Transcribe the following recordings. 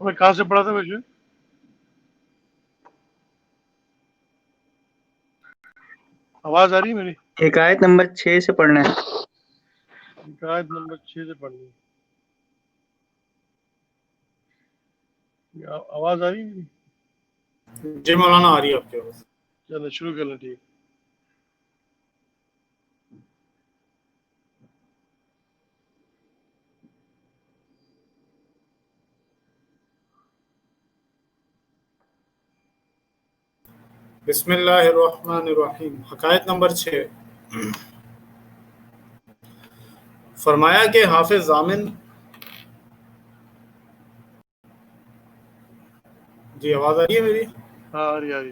میں کہاں سے پڑھا تھا ویسے؟ آواز آ رہی ہے میری؟ حکایت نمبر 6 سے پڑھنا ہے۔ حکایت نمبر 6 سے پڑھنی ہے۔ آواز آ رہی ہے میری؟ جی مولانا آ رہی ہے آپ کی آواز۔ چلو شروع کر لیں، ٹھیک۔ بسم اللہ الرحمن الرحیم۔ حکایت نمبر 6۔ فرمایا کہ حافظ ضامن، جی آواز آ رہی ہے میری؟ ہاں آ رہی آ رہی۔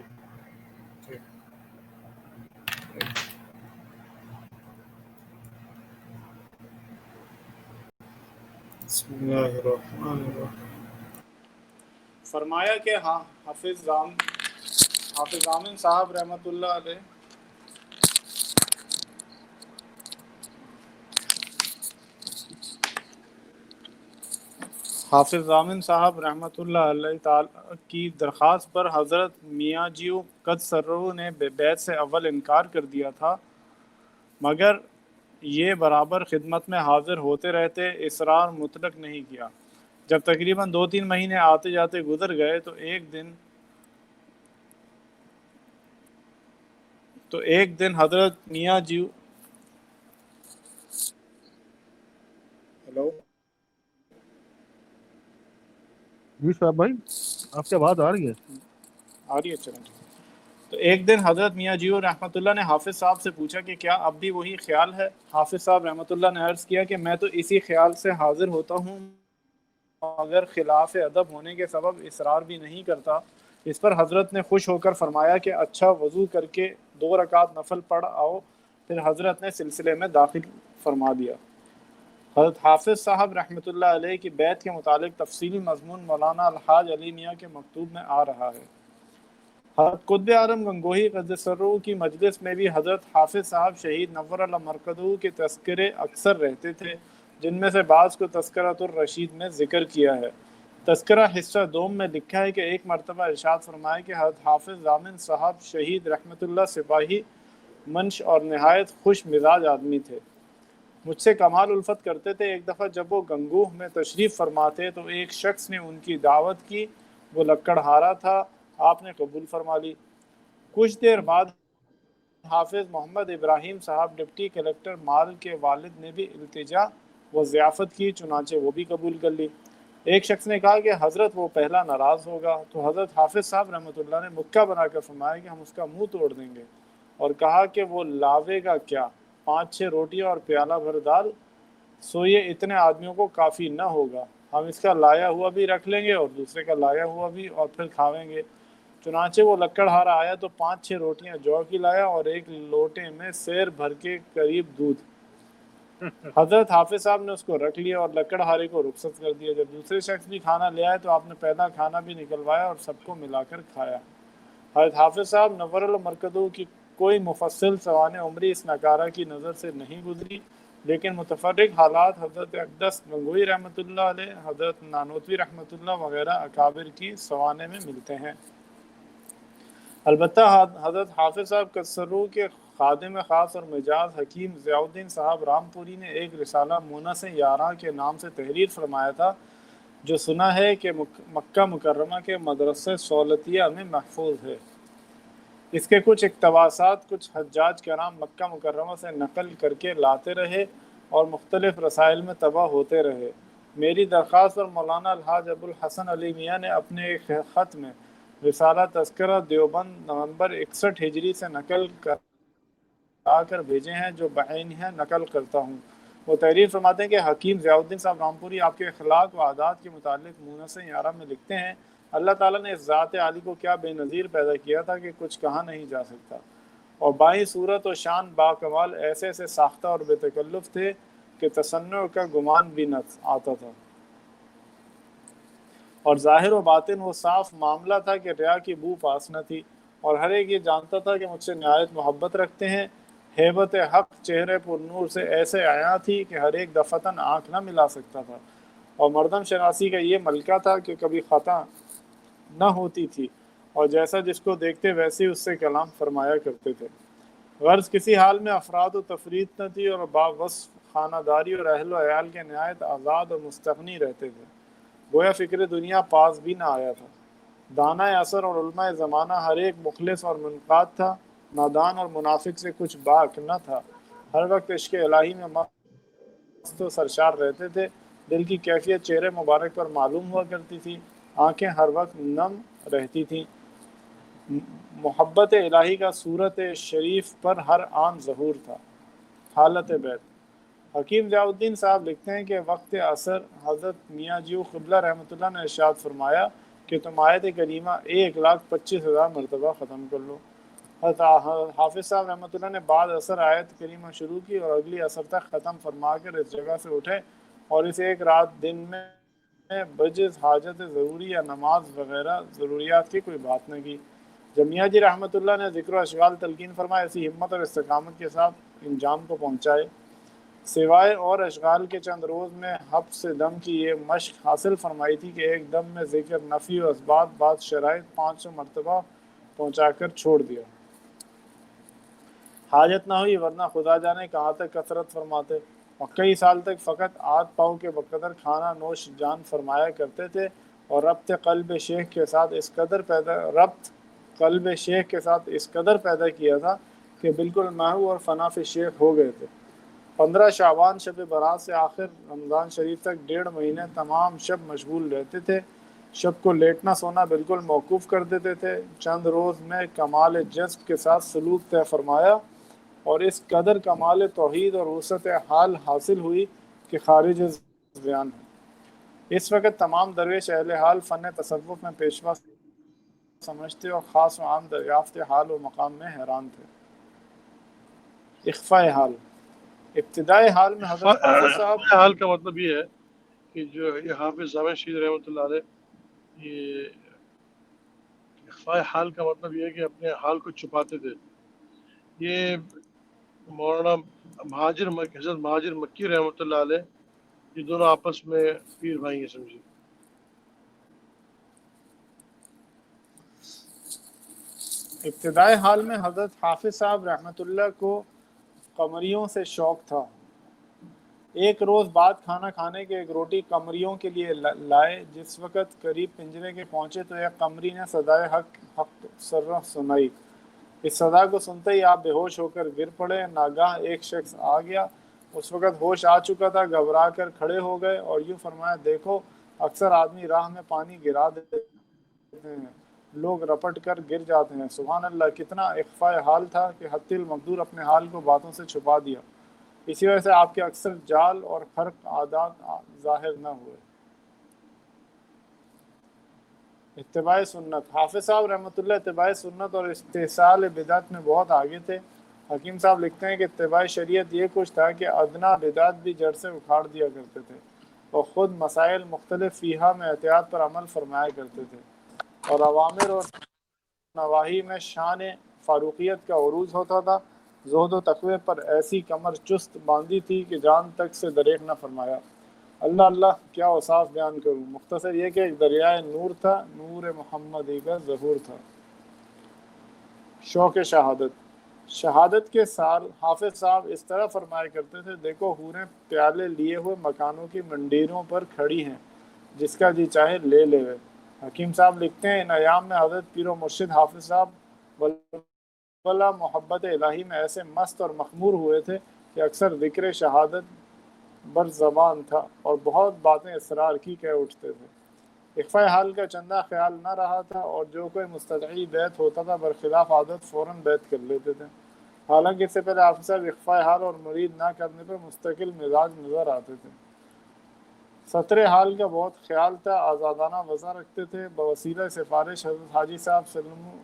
بسم اللہ الرحمن الرحیم۔ فرمایا کہ حافظ ضامن صاحب رحمۃ اللہ علیہ حافظ ضامن صاحب رحمۃ اللہ علیہ تعالی کی درخواست پر حضرت میاں جیو قد سرہ نے بیعت سے اول انکار کر دیا تھا، مگر یہ برابر خدمت میں حاضر ہوتے رہتے، اصرار مطلق نہیں کیا۔ جب تقریباً 2-3 مہینے آتے جاتے گزر گئے تو ایک دن حضرت میاں جیو ہیلو جی صاحب بھائی، آپ کی آواز آ رہی ہے؟ آ رہی ہے؟ چلیں۔ تو ایک دن حضرت میاں جیو رحمۃ اللہ نے حافظ صاحب سے پوچھا کہ کیا اب بھی وہی خیال ہے؟ حافظ صاحب رحمۃ اللہ نے عرض کیا کہ میں تو اسی خیال سے حاضر ہوتا ہوں، مگر خلاف ادب ہونے کے سبب اصرار بھی نہیں کرتا۔ اس پر حضرت نے خوش ہو کر فرمایا کہ اچھا، وضو کر کے 2 رکعت نفل پڑھ آؤ۔ پھر حضرت نے سلسلے میں داخل فرما دیا۔ حضرت حافظ صاحب رحمۃ اللہ علیہ کی بیعت کے متعلق تفصیلی مضمون مولانا الحاج علی میاں کے مکتوب میں آ رہا ہے۔ حضرت قطب اعظم گنگوہی قدس سرہ کی مجلس میں بھی حضرت حافظ صاحب شہید نور اللہ مرکزہ کے تذکرے اکثر رہتے تھے، جن میں سے بعض کو تذکرۃ الرشید میں ذکر کیا ہے۔ تذکرہ حصہ دوم میں لکھا ہے کہ ایک مرتبہ ارشاد فرمایا کہ حضرت حافظ ضامن صاحب شہید رحمۃ اللہ سپاہی منش اور نہایت خوش مزاج آدمی تھے، مجھ سے کمال الفت کرتے تھے۔ ایک دفعہ جب وہ گنگوہ میں تشریف فرما تھے تو ایک شخص نے ان کی دعوت کی، وہ لکڑہارا تھا، آپ نے قبول فرما لی۔ کچھ دیر بعد حافظ محمد ابراہیم صاحب ڈپٹی کلکٹر مال کے والد نے بھی التجا و ضیافت کی، چنانچہ وہ بھی قبول کر لی۔ ایک شخص نے کہا کہ حضرت وہ پہلا ناراض ہوگا، تو حضرت حافظ صاحب رحمۃ اللہ نے مکہ بنا کر فرمایا کہ ہم اس کا منہ توڑ دیں گے، اور کہا کہ وہ لاوے گا کیا، 5-6 روٹیاں اور پیالہ بھر دال، سو یہ اتنے آدمیوں کو کافی نہ ہوگا، ہم اس کا لایا ہوا بھی رکھ لیں گے اور دوسرے کا لایا ہوا بھی، اور پھر کھاویں گے۔ چنانچہ وہ لکڑہارا آیا تو 5-6 روٹیاں جو کی لایا اور ایک لوٹے میں سیر بھر کے قریب دودھ۔ حضرت حافظ صاحب نے اس کو رکھ لیا اور لکڑہارے کو رخصت کر دیا۔ جب دوسرے شخص بھی کھانا لے آئے تو آپ نے پہلا کھانا بھی نکلوایا اور سب کو ملا کر کھایا۔ حضرت حافظ صاحب نور المرکزہ کی کوئی مفصل سوانح عمری اس نکارہ کی نظر سے نہیں گزری، لیکن متفرق حالات حضرت اقدس گنگوہی رحمۃ اللہ علیہ، حضرت نانوتوی رحمۃ اللہ وغیرہ اکابر کی سوانح میں ملتے ہیں۔ البتہ حضرت حافظ صاحب قدسرو کے خادم خاص اور مجاز حکیم ضیاء الدین صاحب رامپوری نے ایک رسالہ مونس یاراں کے نام سے تحریر فرمایا تھا، جو سنا ہے کہ مکہ مکرمہ کے مدرسہ سولتیہ میں محفوظ ہے۔ اس کے کچھ اقتباسات کچھ حجاج کرام مکہ مکرمہ سے نقل کر کے لاتے رہے اور مختلف رسائل میں طبع ہوتے رہے۔ میری درخواست پر مولانا الحاج ابو الحسن علی میاں نے اپنے ایک خط میں رسالہ تذکرہ دیوبند نومبر 61 ہجری سے نقل کرا کر بھیجے ہیں، جو بعینہ نقل کرتا ہوں۔ وہ تحریر فرماتے ہیں کہ حکیم ضیاء الدین صاحب رامپوری آپ کے اخلاق و عادات کے متعلق مونس یاراں میں لکھتے ہیں، اللہ تعالیٰ نے اس ذات عالی کو کیا بے نظیر پیدا کیا تھا کہ کچھ کہا نہیں جا سکتا، اور بائیں صورت و شان باکمال ایسے ایسے ساختہ اور بے تکلف تھے کہ تصنع کا گمان بھی نہ آتا تھا، اور ظاہر و باطن وہ صاف معاملہ تھا کہ ریا کی بو پاس نہ تھی۔ اور ہر ایک یہ جانتا تھا کہ مجھ سے نہایت محبت رکھتے ہیں۔ ہیبت حق چہرے پر نور سے ایسے عیاں تھی کہ ہر ایک دفتن آنکھ نہ ملا سکتا تھا، اور مردم شناسی کا یہ ملکہ تھا کہ کبھی خطا نہ ہوتی تھی، اور جیسا جس کو دیکھتے ویسے ہی اس سے کلام فرمایا کرتے تھے۔ غرض کسی حال میں افراد و تفرید نہ تھی، اور باوصف خانہ داری اور اہل و عیال کے نہایت آزاد اور مستغنی رہتے تھے، گویا فکر دنیا پاس بھی نہ آیا تھا۔ دانہ اثر اور علماء زمانہ ہر ایک مخلص اور منقاد تھا، نادان اور منافق سے کچھ باک نہ تھا، ہر وقت عشق الہی میں مست و سرشار رہتے تھے۔ دل کی کیفیت چہرے مبارک پر معلوم ہوا کرتی تھی، آنکھیں ہر وقت نم رہتی تھیں، محبت الہی کا صورت شریف پر ہر آن ظہور تھا۔ حالت بیت حکیم ضیاء الدین صاحب لکھتے ہیں کہ وقت عصر حضرت میاں جیو قبلہ رحمۃ اللہ نے ارشاد فرمایا کہ تم آیت کریمہ 1,25,000 مرتبہ ختم کر لو۔ حضرت حافظ صاحب رحمۃ اللہ نے بعد عصر آیت کریمہ شروع کی اور اگلی عصر تک ختم فرما کر اس جگہ سے اٹھے اور اس ایک رات دن میں بجز حاجت ضروری یا نماز وغیرہ ضروریات کی کوئی بات نہ کی۔ جب میاں جی رحمۃ اللہ نے ذکر و اشغال تلقین فرمائے، ایسی ہمت اور استقامت کے ساتھ انجام کو پہنچائے۔ سوائے اور اشغال کے چند روز میں حبس دم کی یہ مشق حاصل فرمائی تھی کہ ایک دم میں ذکر نفی و اثبات بعد شرائط 500 مرتبہ پہنچا کر چھوڑ دیا۔ حاجت نہ ہوئی ورنہ خدا جانے کہاں تک کثرت فرماتے، اور کئی سال تک فقط آدھ پاؤ کے بقدر کھانا نوش جان فرمایا کرتے تھے، اور ربط قلب شیخ کے ساتھ اس قدر پیدا کیا تھا کہ بالکل محو اور فنا فی شیخ ہو گئے تھے۔ 15 شعبان شب برات سے آخر رمضان شریف تک 1.5 مہینے تمام شب مشغول رہتے تھے، شب کو لیٹنا سونا بالکل موقوف کر دیتے تھے۔ چند روز میں کمال جذب کے ساتھ سلوک طے فرمایا، اور اس قدر کمال توحید اور وسعت حال حاصل ہوئی کہ خارج بیان ہے۔ اس وقت تمام درویش اہل حال فن تصوف میں پیشوا سمجھتے اور خاص و عام دریافت حال و مقام میں حیران تھے۔ اخفاء حال ابتدائی حال میں حضرت حافظ صاحب حال کا مطلب یہ ہے کہ جو یہ حافظ جامع شہید رحمۃ اللہ علیہ، یہ اخفاء حال کا مطلب یہ ہے کہ اپنے حال کو چھپاتے تھے۔ یہ مولانا حضرت مہاجر مکی رحمۃ اللہ علیہ، یہ دونوں آپس میں پیر بھائی ہیں، سمجھے۔ ابتدائی حال میں حضرت حافظ صاحب رحمۃ اللہ کو قمریوں سے شوق تھا۔ ایک روز بعد کھانا کھانے کے ایک روٹی قمریوں کے لیے لائے۔ جس وقت قریب پنجرے کے پہنچے تو ایک قمری نے صدائے حق سرہ سنائی۔ اس صدا کو سنتے ہی آپ بے ہوش ہو کر گر پڑے۔ ناگاہ ایک شخص آ گیا، اس وقت ہوش آ چکا تھا، گھبرا کر کھڑے ہو گئے اور یوں فرمایا، دیکھو اکثر آدمی راہ میں پانی گرا دیتے ہیں، لوگ رپٹ کر گر جاتے ہیں۔ سبحان اللہ، کتنا اخفاء حال تھا کہ حتی المقدور اپنے حال کو باتوں سے چھپا دیا۔ اسی وجہ سے آپ کے اکثر جال اور خرق عادات ظاہر نہ ہوئے۔ اتباع سنت حافظ صاحب رحمۃ اللہ اتباع سنت اور استحصال بدعت میں بہت آگے تھے۔ حکیم صاحب لکھتے ہیں کہ اتباع شریعت یہ کچھ تھا کہ ادنا بدعت بھی جڑ سے اکھاڑ دیا کرتے تھے، اور خود مسائل مختلف فیہا میں احتیاط پر عمل فرمایا کرتے تھے، اور اوامر اور نواہی میں شان فاروقیت کا عروج ہوتا تھا۔ زہد و تقوی پر ایسی کمر چست باندھی تھی کہ جان تک سے دریغ نہ فرمایا۔ اللہ اللہ، کیا اوصاف بیان کروں، مختصر یہ کہ ایک دریائے نور تھا، نور محمدی کا ظہور تھا۔ شوق شہادت کے سال حافظ صاحب اس طرح فرمایا کرتے تھے، دیکھو حوریں پیالے لیے ہوئے مکانوں کی منڈیروں پر کھڑی ہیں، جس کا جی چاہے لے لے۔ حکیم صاحب لکھتے ہیں، ان ایام میں حضرت پیر و مرشد حافظ صاحب ولا محبت الہی میں ایسے مست اور مخمور ہوئے تھے کہ اکثر ذکر شہادت بر زبان تھا اور بہت باتیں اسرار کی کہہ اٹھتے تھے۔ اخفاء حال کا چندہ خیال نہ رہا تھا، اور جو کوئی مستدعی بیت ہوتا تھا برخلاف عادت فوراً بیت کر لیتے تھے۔ حالانکہ اس سے پہلے حافظ صاحب اخفاء حال اور مرید نہ کرنے پر مستقل مزاج نظر آتے تھے۔ سطر حال کا بہت خیال تھا، آزادانہ وضع رکھتے تھے۔ بوسیلہ سفارش حضرت حاجی صاحب سلمہ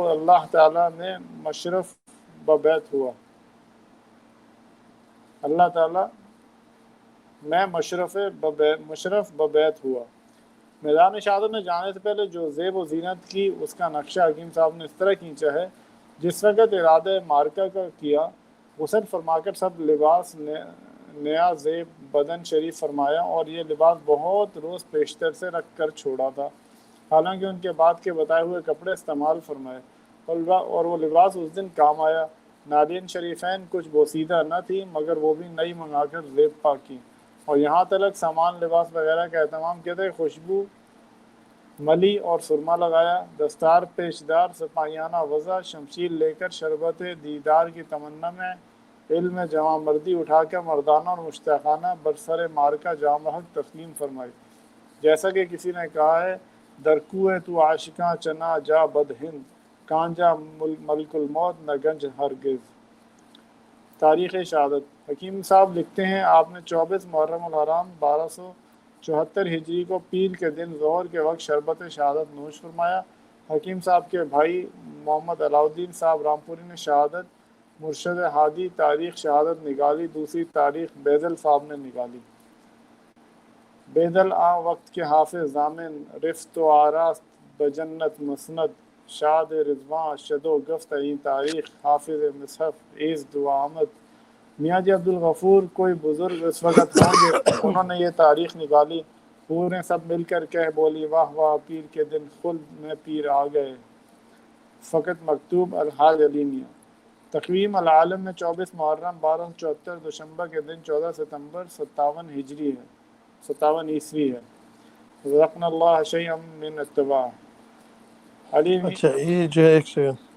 اللہ تعالیٰ نے مشرف ببیت ہوا۔ اللہ تعالیٰ میں مشرف ببیت ہوا۔ میدان شہادت میں جانے سے پہلے جو زیب و زینت کی اس کا نقشہ حکیم صاحب نے اس طرح کھینچا ہے، جس وقت ارادہ مارکہ کا کیا، غسل فرما کر سب لباس نیا زیب بدن شریف فرمایا، اور یہ لباس بہت روز پیشتر سے رکھ کر چھوڑا تھا، حالانکہ ان کے بعد کے بتائے ہوئے کپڑے استعمال فرمائے، اور وہ لباس اس دن کام آیا۔ نالین شریفین کچھ بوسیدہ نہ تھی مگر وہ بھی نئی منگا کر زیب پاک کی، اور یہاں تلک سامان لباس وغیرہ کا اہتمام کیا تھا، خوشبو ملی اور سرما لگایا، دستار پیشدار سپاہیانہ وضع، شمشیر لے کر شربت دیدار کی تمنا میں علم جوان مردی اٹھا کر مردانہ اور مشتاقانہ برسر مارکہ جام حق تسلیم فرمائی، جیسا کہ کسی نے کہا ہے، درکوے تو عاشقاں چنا جا بد ہند، کانجا ملک الموت نہ گنج ہرگز۔ تاریخ شہادت۔ حکیم صاحب لکھتے ہیں آپ نے 24 محرم الحرام 1274 ہجری کو پیر کے دن ظہر کے وقت شربت شہادت نوش فرمایا۔ حکیم صاحب کے بھائی محمد علاؤالدین صاحب رامپوری نے شہادت، مرشد ہادی تاریخ شہادت نکالی، دوسری تاریخ بیدل صاحب نے نکالی۔ بیدل آ وقت کے حافظ ضامن، رفت و آراست بجنت مسند، شاد رضواں شد و گفت این تاریخ، حافظ مصحف عیز دعا آمد۔ میاں جی عبدالغفور کوئی بزرگ اس وقت ہوں گے، انہوں نے یہ تاریخ نکالی، پورے سب مل کر کہہ بولی واہ واہ، پیر کے دن خلد میں پیر آ گئے، فقط مکتوب الحاج علی میاں۔ تقویم العالم میں 24 محرم 1274 دوشنبہ کے دن 14 ستمبر 57 ہجری ہے، 57 عیسوی ہے۔ رزقنا اللہ شیئا من اتباع۔ علی اچھا یہ جو ہے ایک سیکنڈ،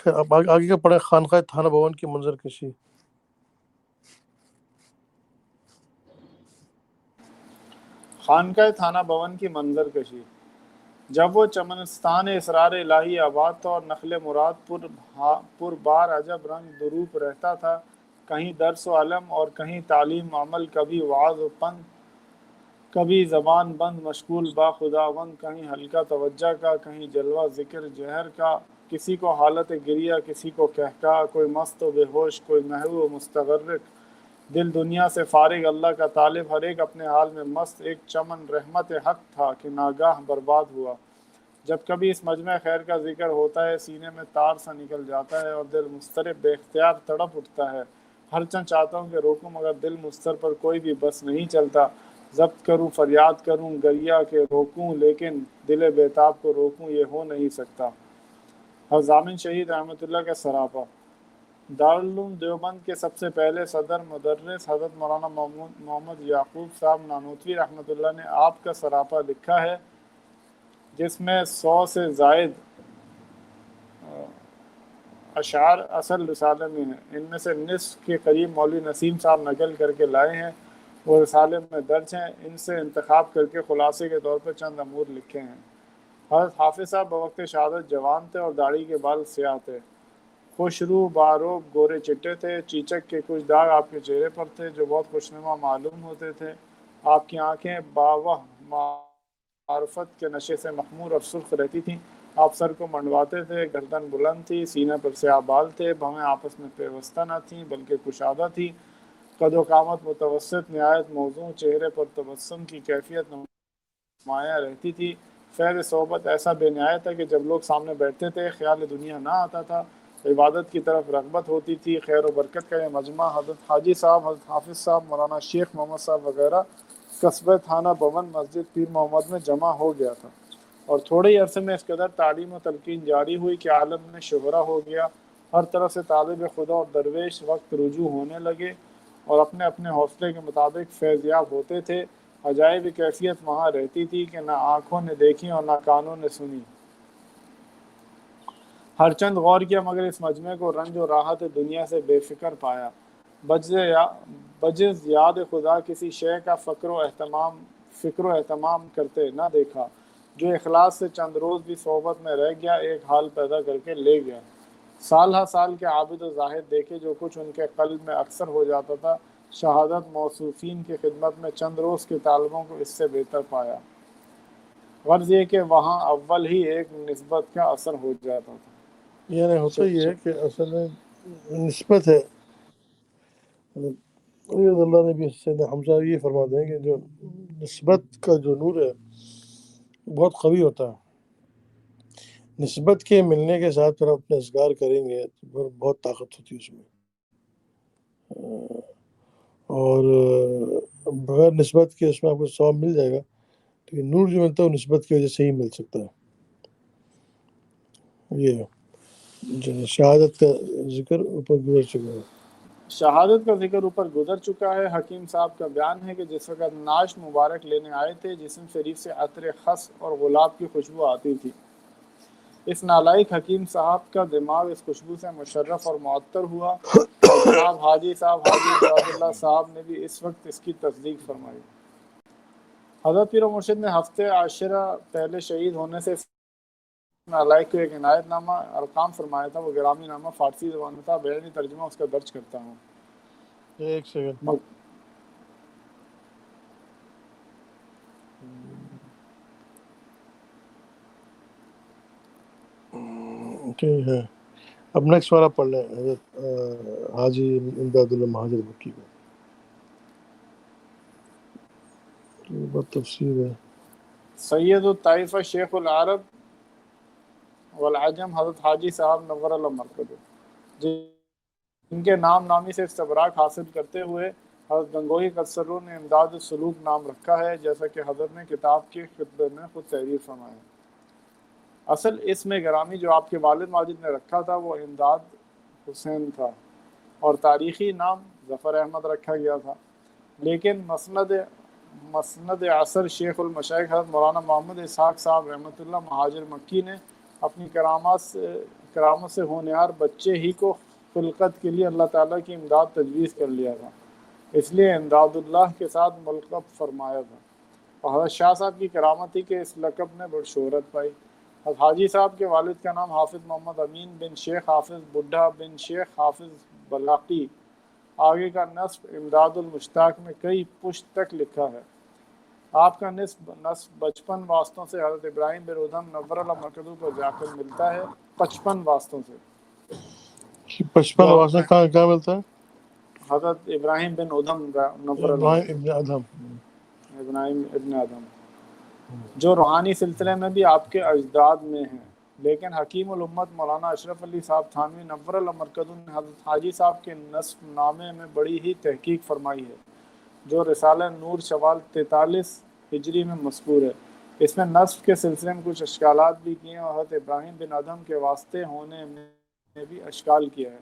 اب آگے کا پڑھیں، خانقاہ تھانہ بھون کی منظر کشی۔ خانقاہ تھانہ بھون کی منظر کشی۔ جب وہ چمنستان اسرار الہی آباد تھا اور نخل مراد پر بار عجب رنگ دروپ رہتا تھا، کہیں درس و علم اور کہیں تعلیم عمل، کبھی وعظ و پند، کبھی زبان بند مشغول با خداوند، کہیں حلقہ توجہ کا، کہیں جلوہ ذکر جہر کا، کسی کو حالت گریہ، کسی کو کہکا، کوئی مست و بے ہوش، کوئی محو و مستغرق، دل دنیا سے فارغ اللہ کا طالب، ہر ایک اپنے حال میں مست۔ ایک چمن رحمت حق تھا کہ ناگاہ برباد ہوا۔ جب کبھی اس مجمع خیر کا ذکر ہوتا ہے، سینے میں تار سا نکل جاتا ہے اور دل مضطرب بے اختیار تڑپ اٹھتا ہے، ہر چند چاہتا ہوں کہ روکوں مگر دل مضطر پر کوئی بھی بس نہیں چلتا، ضبط کروں فریاد کروں گریہ کہ روکوں، لیکن دل بیتاب کو روکوں یہ ہو نہیں سکتا۔ حضرت ضامن شہید رحمۃ اللہ کا سراپا۔ دارالعلوم دیوبند کے سب سے پہلے صدر مدرس حضرت مولانا محمد یعقوب صاحب نانوتوی رحمۃ اللہ نے آپ کا سراپا لکھا ہے، جس میں 100 سے زائد اشعار اصل رسالے میں ہیں، ان میں سے نصف کے قریب مولوی نسیم صاحب نقل کر کے لائے ہیں، وہ رسالے میں درج ہیں، ان سے انتخاب کر کے خلاصے کے طور پر چند امور لکھے ہیں۔ حضرت حافظ صاحب بوقت شہادت جوان تھے اور داڑھی کے بال سیاہ تھے، خوش رو باروب گورے چٹے تھے، چیچک کے کچھ داغ آپ کے چہرے پر تھے جو بہت خوشنما معلوم ہوتے تھے، آپ کی آنکھیں باوہ معرفت کے نشے سے مخمور اور سرخ رہتی تھیں، آپ سر کو منڈواتے تھے، گردن بلند تھی، سینے پر سیاہ بال تھے، بھویں آپس میں پیوستہ نہ تھیں بلکہ کشادہ تھی، قد و قامت متوسط نہایت موزوں، چہرے پر تبسم کی کیفیت نمایاں رہتی تھی، فیض صحبت ایسا بے نہایت تھا کہ جب لوگ سامنے بیٹھتے تھے خیال دنیا نہ آتا تھا، عبادت کی طرف رغبت ہوتی تھی۔ خیر و برکت کا یہ مجمع حضرت حاجی صاحب، حضرت حافظ صاحب، مولانا شیخ محمد صاحب وغیرہ قصبہ تھانہ بھون مسجد پیر محمد میں جمع ہو گیا تھا، اور تھوڑے ہی عرصے میں اس قدر تعلیم و تلقین جاری ہوئی کہ عالم میں شہرہ ہو گیا، ہر طرف سے طالب خدا اور درویش وقت رجوع ہونے لگے اور اپنے اپنے حوصلے کے مطابق فیض یاب ہوتے تھے۔ عجائب کیفیت وہاں رہتی تھی کہ نہ آنکھوں نے دیکھی اور نہ کانوں نے سنی۔ ہر چند غور کیا مگر اس مجمع کو رنج و راحت دنیا سے بے فکر پایا، بجز یاد خدا کسی شے کا فکر و اہتمام کرتے نہ دیکھا۔ جو اخلاص سے چند روز بھی صحبت میں رہ گیا، ایک حال پیدا کر کے لے گیا۔ سال ہر سال کے عابد و زاہد دیکھے، جو کچھ ان کے قلب میں اکثر ہو جاتا تھا، شہادت موصوفین کی خدمت میں چند روز کے طالبوں کو اس سے بہتر پایا۔ غرض یہ کہ وہاں اول ہی ایک نسبت کا اثر ہو جاتا تھا۔ یعنی ہوتا یہ ہے کہ اصل میں نسبت ہے، علی رضی اللہ نے بھی سیدنا حمزہ یہ فرماتے ہیں کہ جو نسبت کا جو نور ہے بہت قوی ہوتا ہے، نسبت کے ملنے کے ساتھ پھر اپنے اذکار کریں گے تو پھر بہت طاقت ہوتی ہے اس میں، اور بغیر نسبت کے اس میں آپ کو ثواب مل جائے گا، لیکن نور جو ملتا ہے وہ نسبت کی وجہ سے ہی مل سکتا ہے۔ یہ جو شہادت کا ذکر اوپر گزر چکا ہے۔ شہادت کا ذکر اوپر گزر چکا ہے۔ حکیم صاحب کا بیان ہے کہ جس وقت ناش مبارک لینے آئے تھے، جسم شریف سے عطر خس اور گلاب کی خوشبو آتی تھی، اس نالائق حکیم صاحب کا دماغ اس خوشبو سے مشرف اور معطر ہوا، اور جناب حاجی امداد اللہ صاحب نے بھی اس وقت اس کی تصدیق فرمائی۔ حضرت پیر و مرشد نے ہفتے عاشرہ پہلے شہید ہونے سے نالائق کو ایک عنایت نامہ ارقام فرمایا تھا، وہ گرامی نامہ فارسی زبان میں تھا، بیانی ترجمہ اس کا درج کرتا ہوں۔ ایک سیکنڈ، ٹھیک ہے، اب نیکسٹ والا پڑھ لیں، حضرت حاجی امداد اللہ مہاجر مکی کو، یہ بہت تفسیر ہے۔ سید الطائفہ شیخ العرب والعجم حضرت حاجی صاحب نور اللہ مرکز، جن کے نام نامی سے استبراک حاصل کرتے ہوئے حضرت گنگوہی قدسرو نے امداد السلوک نام رکھا ہے، جیسا کہ حضرت نے کتاب کے خطبے میں خود تحریر فرمایا ہے۔ اصل اسم گرامی جو آپ کے والد ماجد نے رکھا تھا وہ امداد حسین تھا، اور تاریخی نام ظفر احمد رکھا گیا تھا، لیکن مسند عصر شیخ المشائخ حضرت مولانا محمد اسحاق صاحب رحمۃ اللہ مہاجر مکی نے اپنی کرامت سے ہونہار بچے ہی کو خلقت کے لیے اللہ تعالیٰ کی امداد تجویز کر لیا تھا، اس لیے امداد اللہ کے ساتھ ملقب فرمایا تھا، اور حضرت شاہ صاحب کی کرامت تھی کہ اس لقب نے بڑی شہرت پائی۔ حضرت حاجی صاحب کے والد کا نام حافظ محمد امین بن شیخ حافظ بڈھا بن شیخ حافظ بلاقی، آگے کا نسب امداد المشتاق میں کئی پشت تک لکھا ہے۔ آپ کا نسب 55 واسطوں سے حضرت ابراہیم بن ادھم نور اللہ مرکزو کو جا کر ملتا ہے، 55 واسطوں سے، 55 جو واسطہ کہاں ملتا ہے؟ حضرت ابراہیم بن ادھم نور اللہ ابراہیم مرکزو، ابن ادھم، ابراہیم ابن ادھم، جو روحانی سلسلے میں بھی آپ کے اجداد میں ہیں، لیکن حکیم الامت مولانا اشرف علی صاحب تھانوی نور اللہ مرکزو نے حضرت حاجی صاحب کے نسب نامے میں بڑی ہی تحقیق فرمائی ہے، جو رسالہ نور شوال 43 ہجری میں مذکور ہے۔ اس میں نسب کے سلسلے میں کچھ اشکالات بھی کیے ہیں، اور حضرت ابراہیم بن ادھم کے واسطے ہونے میں بھی اشکال کیا ہے۔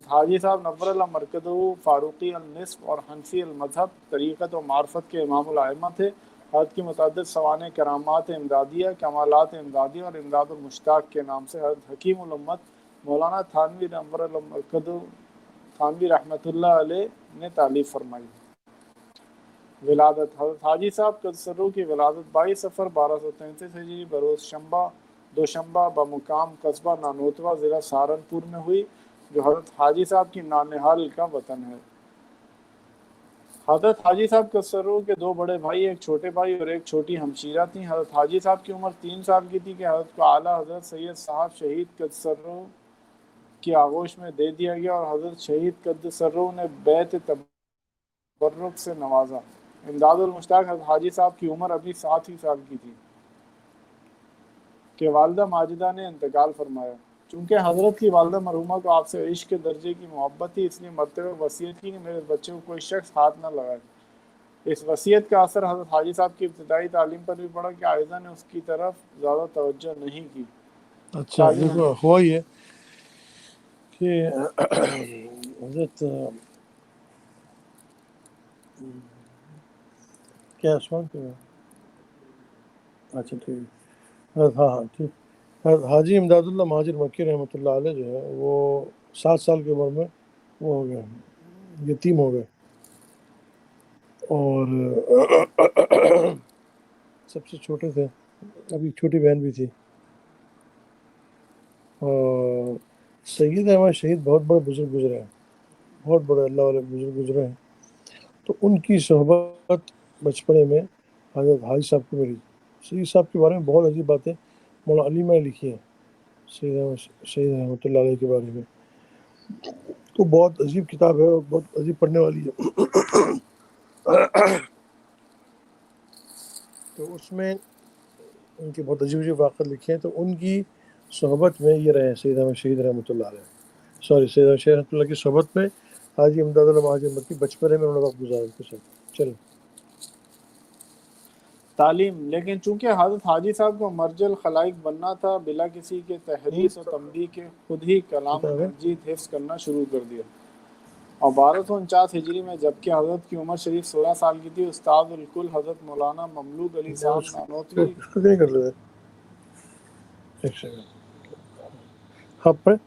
حاجی صاحب نور اللہ مرکزو فاروقی النسب اور حنفی المذہب، طریقت و معرفت کے امام الائمہ تھے۔ حضرت کی متعدد سوانح کرامات امدادیہ، کمالات امدادیہ اور امداد المشتاق کے نام سے حضرت حکیم الامت مولانا تھانوی نور اللہ مرکزو تھانوی رحمۃ اللہ علیہ نے تالیف فرمائی۔ ولادت حضرت حاجی صاحب قدسرو کی ولادت 22 صفر 1233 ہجری بروز دوشنبہ بمقام قصبہ نانوتوا ضلع سہارنپور میں ہوئی، جو حضرت حاجی صاحب کی نانہال کا وطن ہے۔ حضرت حاجی صاحب قدسرو کے 2 بڑے بھائی، ایک چھوٹے بھائی اور ایک چھوٹی ہمشیرہ تھیں۔ حضرت حاجی صاحب کی عمر 3 سال کی تھی کہ حضرت کو اعلیٰ حضرت سید صاحب شہید قدسرو کی آغوش میں دے دیا گیا، اور حضرت شہید قدسرو نے بیعت تبرک سے نوازا۔ امداد المشتاق حضرت حاجی صاحب کی عمر ابھی 7 ہی سال کی تھی کہ والدہ ماجدہ نے انتقال فرمایا۔ چونکہ حضرت کی والدہ مرحومہ کو آپ سے عشق کے درجے کی محبت تھی، اس لیے مرتے ہوئے وصیت کی کہ میرے بچے کو کوئی شخص ہاتھ نہ لگائے۔ اس وصیت کا اثر حضرت حاجی صاحب کی ابتدائی تعلیم پر بھی پڑا کہ عائزہ نے اس کی طرف زیادہ توجہ نہیں کی۔ اچھا دیکھو ہوا یہ کہ حضرت کیا سوال کیا؟ اچھا ٹھیک، ہاں ٹھیک۔ حضرت حاجی امداد اللہ مہاجر مکی رحمۃ اللہ علیہ جو ہے وہ 7 سال کی عمر میں وہ ہو گئے، یتیم ہو گئے، اور سب سے چھوٹے تھے، ابھی چھوٹی بہن بھی تھی۔ اور سید احمد شہید بہت بڑے بزرگ گزرے ہیں، بہت بڑے اللہ والے بزرگ گزرے ہیں، تو ان کی صحبت بچپنے میں حضرت حاجی صاحب کو ملی۔ سید صاحب کے بارے میں بہت عجیب باتیں مولانا علی میں لکھی ہیں، سید رحمۃ اللہ علیہ کے بارے میں۔ تو بہت عجیب کتاب ہے اور بہت عجیب پڑھنے والی ہے. تو اس میں ان کے بہت عجیب عجیب واقعات لکھے ہیں. تو ان کی صحبت میں یہ رہے سید احمد شہید رحمۃ اللہ علیہ، سید احمد شہید رحمۃ اللہ کی صحبت میں حاجی امداد اللہ حاجی احمد کی بچپنے میں انہوں نے وقت گزارا ان کے ساتھ. چلیں. تعلیم، لیکن چونکہ حضرت حاجی صاحب کو مرج الخلائق بننا تھا، بلا کسی کے تحریص و تنبیہ کے خود ہی کلام کتاب ہے مجید حفظ کرنا شروع کر دیا. اور 1249 ہجری میں جبکہ حضرت کی عمر شریف 16 سال کی تھی، استاد الکل حضرت مولانا مملوک علی صاحب نانوتوی اس کو کہیں کر لو. ایک سیکنڈ. ہاں پڑھ.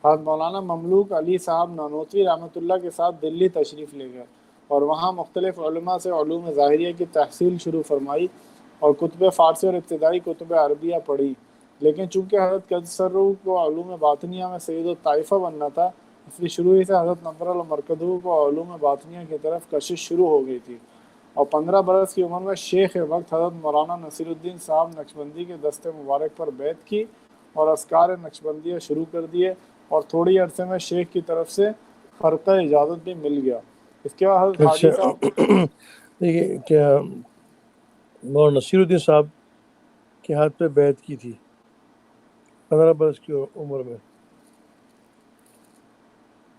حضرت مولانا مملوک علی صاحب نانوتوی رحمۃ اللہ کے ساتھ دلی تشریف لے گئے اور وہاں مختلف علماء سے علوم ظاہریہ کی تحصیل شروع فرمائی اور کتب فارسی اور ابتدائی کتب عربیہ پڑھی. لیکن چونکہ حضرت قدسرو کو علوم باطنیہ میں سید الطائفہ بننا تھا، اس لیے شروع ہی سے حضرت نور المرکزو کو علوم باطنیہ کی طرف کشش شروع ہو گئی تھی. اور 15 برس کی عمر میں شیخ وقت حضرت مولانا نصیر الدین صاحب نقشبندی کے دست مبارک پر بیعت کی اور اذکار نقشبندیہ شروع کر دیے، اور تھوڑی عرصے میں شیخ کی طرف سے خرقہ اجازت بھی مل گیا. اس کے بعد حضرت حاجی اچھا صاحب دیکھیے کیا مولانا نصیر الدین صاحب کے ہاتھ پہ بیعت کی تھی 15 برس کی عمر میں،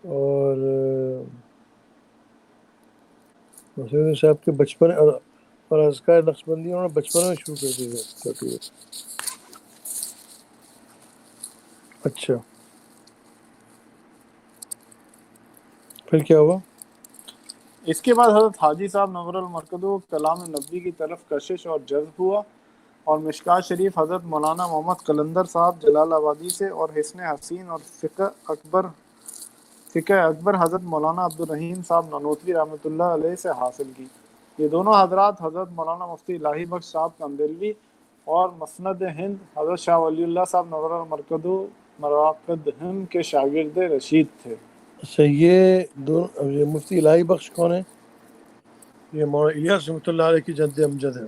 اور نصیر الدین صاحب کے بچپن اور اذکار نقشبندی انہوں نے بچپن میں شروع کر دی. اچھا پھر کیا ہوا؟ اس کے بعد حضرت حاجی صاحب نور المرکزو کلام نبوی کی طرف کشش اور جذب ہوا، اور مشکات شریف حضرت مولانا محمد قلندر صاحب جلال آبادی سے، اور حسن حسین اور فقہ اکبر حضرت مولانا عبدالرحیم صاحب نانوتوی رحمۃ اللہ علیہ سے حاصل کی. یہ دونوں حضرات حضرت مولانا مفتی الہی بخش صاحب کندلوی اور مسند ہند حضرت شاہ ولی اللہ صاحب نور المرکزو مراقد ہند کے شاگرد رشید تھے. اچھا یہ مفتی الہی بخش کون ہے؟ یہ مولانا الیاس رحمۃ اللہ علیہ کی جد امجد ہے.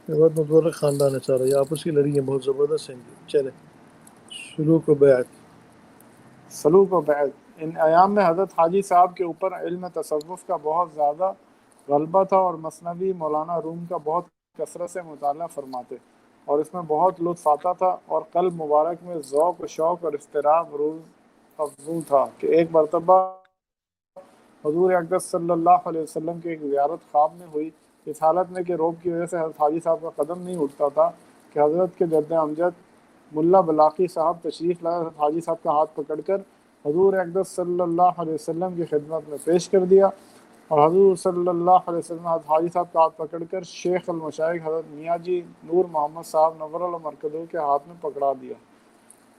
یہ بہت متورک خاندان ہے سارا، یہ آپس کی لڑی ہیں بہت زبردست ہیں. چلے سلوک و بیعت. سلوک و بیعت. ان ایام میں حضرت حاجی صاحب کے اوپر علم تصوف کا بہت زیادہ غلبہ تھا، اور مثنوی مولانا روم کا بہت کثرت سے مطالعہ فرماتے اور اس میں بہت لطف آتا تھا، اور قلب مبارک میں ذوق و شوق اور اضطراب روز افزوں تھا کہ ایک مرتبہ حضور اقدس صلی اللہ علیہ وسلم کی ایک زیارت خواب میں ہوئی، اس حالت میں کہ روب کی وجہ سے حضرت حاجی صاحب کا قدم نہیں اٹھتا تھا کہ حضرت کے جد امجد ملا بلاقی صاحب تشریف لائے، حضرت حاجی صاحب کا ہاتھ پکڑ کر حضور اقدس صلی اللہ علیہ وسلم کی خدمت میں پیش کر دیا، اور حضور صلی اللہ علیہ وسلم حضرت حاجی صاحب کا ہاتھ پکڑ کر شیخ المشائخ حضرت میاں جی نور محمد صاحب نور المرکزو کے ہاتھ میں پکڑا دیا.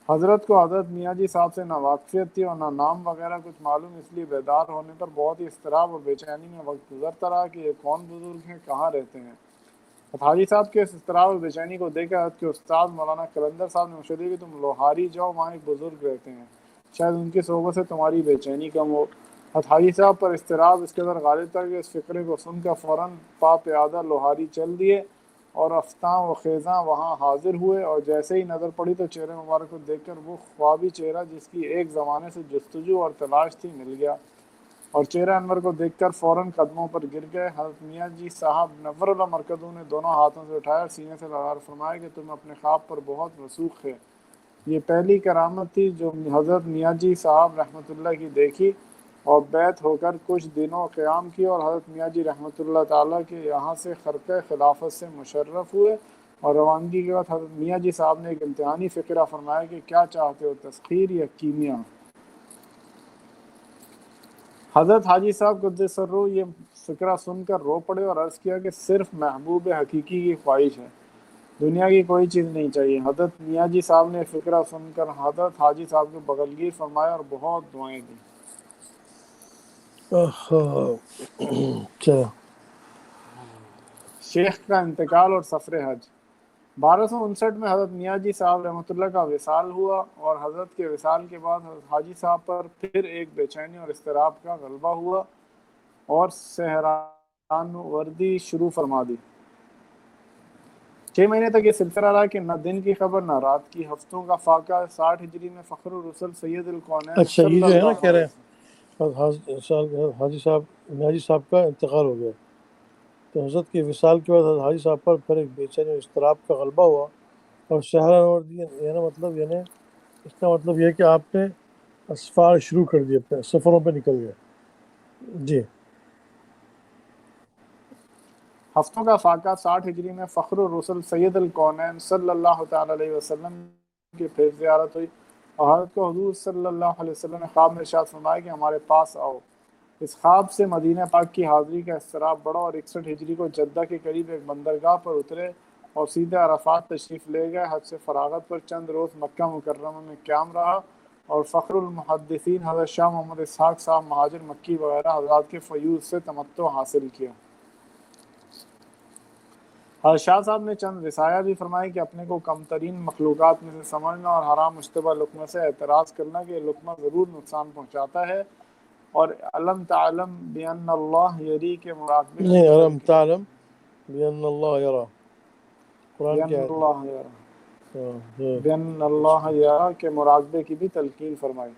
حضرت کو حضرت میاں جی صاحب سے نہ واقفیت تھی اور نہ نام وغیرہ کچھ معلوم، اس لیے بیدار ہونے پر بہت ہی اضطراب اور بے چینی میں وقت گزرتا رہا کہ یہ کون بزرگ ہیں، کہاں رہتے ہیں. حاجی صاحب کے اس اضطراب اور بے چینی کو دیکھ کر حضرت کے استاد مولانا قلندر صاحب نے مشورہ دیا کہ تم لوہاری جاؤ، وہاں ایک بزرگ رہتے ہیں، شاید ان کی صحبت سے تمہاری بے چینی کم ہو. حضرت حاجی صاحب پر اضطراب اس قدر غالب تھا کہ اس فقرے کو سن کر فوراً پا پیادہ لوہاری چل دیے اور افتاں و خیزاں وہاں حاضر ہوئے، اور جیسے ہی نظر پڑی تو چہرے مبارک کو دیکھ کر وہ خوابی چہرہ جس کی ایک زمانے سے جستجو اور تلاش تھی مل گیا، اور چہرہ انور کو دیکھ کر فوراً قدموں پر گر گئے. حضرت میاں جی صاحب نور اللہ مرکزوں نے دونوں ہاتھوں سے اٹھایا اور سینے سے لگا فرمایا کہ تم اپنے خواب پر بہت رسوخ ہے. یہ پہلی کرامت تھی جو حضرت میاں جی صاحب رحمۃ اللہ کی دیکھی، اور بیعت ہو کر کچھ دنوں قیام کی، اور حضرت میاں جی رحمۃ اللہ تعالیٰ کے یہاں سے خرقہ خلافت سے مشرف ہوئے. اور روانگی کے بعد حضرت میاں جی صاحب نے ایک امتحانی فقرہ فرمایا کہ کیا چاہتے ہو، تسخیر یا کیمیا؟ حضرت حاجی صاحب قدس سرو یہ فقرہ سن کر رو پڑے اور عرض کیا کہ صرف محبوب حقیقی کی خواہش ہے، دنیا کی کوئی چیز نہیں چاہیے. حضرت میاں جی صاحب نے فقرہ سن کر حضرت حاجی صاحب کو بغلگیر فرمایا اور بہت دعائیں دیں. چلو شیخ کا انتقال اور سفر حج. 1259 میں حضرت میاں جی صاحب رحمۃ اللہ کا وصال ہوا، اور حضرت کے وصال کے بعد حضرت حاجی صاحب پر پھر ایک بے چینی اور اضطراب کا غلبہ ہوا اور سہران وردی شروع فرما دی. 6 مہینے تک یہ سلسلہ رہا کہ نہ دن کی خبر نہ رات کی. ہفتوں کا فاقہ 60 ہجری میں فخر الرسل سید الکونین اچھا یہ صلی جو ہے نا اللہ کہہ رہے علیہ ہیں حاجی صاحب کا انتقال ہو گیا، تو حضرت کے وصال کے بعد حاجی صاحب پر پھر ایک بے چینی اور اضطراب کا غلبہ ہوا اور شہرہ نور دی، یعنی اس کا مطلب یہ ہے کہ آپ نے اسفار شروع کر دیے، اپنے سفروں پہ نکل گئے. جی ہفتوں کا فاقہ 60 ہجری میں فخر الرسل سید الکونین صلی اللہ تعالی علیہ وسلم کی پھر زیارت ہوئی اور حضرت کو حضور صلی اللہ علیہ وسلم نے خواب میں ارشاد فرمایا کہ ہمارے پاس آؤ. اس خواب سے مدینہ پاک کی حاضری کا اضطراب بڑھا اور 61 ہجری کو جدہ کے قریب ایک بندرگاہ پر اترے اور سیدھے عرفات تشریف لے گئے. حج سے فراغت پر چند روز مکہ مکرمہ میں قیام رہا اور فخر المحدثین حضرت شاہ محمد اسحاق صاحب مہاجر مکی وغیرہ حضرات کے فیوض سے تمتع حاصل کیا. حضرت شاہ صاحب نے چند وصایا بھی فرمائی کہ اپنے کو کم ترین مخلوقات میں سے سمجھنا اور حرام مشتبہ لقمہ سے اعتراض کرنا کہ لقمہ ضرور نقصان پہنچاتا ہے، اور علم تعلم بین اللہ یری کے مراقبے کی نہیں، بھی علم تعلم بأن اللہ یرا، قرآن کی بین آیت اللہ یری ہے. بین اللہ یری کے مراقبے کی بھی تلقین فرمائی.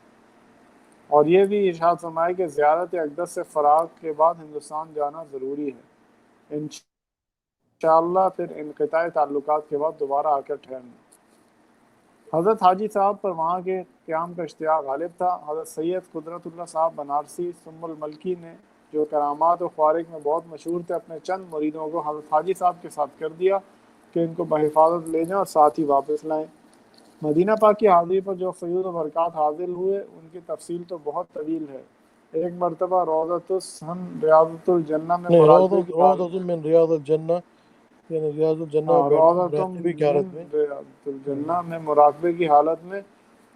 اور یہ بھی ارشاد فرمایا کہ زیارت اقدس سے فراغ کے بعد ہندوستان جانا ضروری ہے، انشاءاللہ پھر انقطاع تعلقات کے بعد دوبارہ آ کر ٹھہرنا. حضرت حاجی صاحب پر وہاں کے قیام کا اشتیاق غالب تھا. حضرت سید قدرت اللہ صاحب بنارسی ثم الملکی نے جو کرامات و خوارق میں بہت مشہور تھے، اپنے چند مریدوں کو حضرت حاجی صاحب کے ساتھ کر دیا کہ ان کو بحفاظت لے جائیں اور ساتھ ہی واپس لائیں. مدینہ پاک کی حاضری پر جو فیوض و برکات حاصل ہوئے ان کی تفصیل تو بہت طویل ہے. ایک مرتبہ روضۃ السن ریاضۃ الجنہ میں نہیں، مراقبے کی حالت روضۃ من ریاض الجنہ، یعنی ریاض الجنہ میں بیٹھے روضۃ مراقبے کی حالت من میں. ریاضۃ الجنہ میں مراقبے کی حالت میں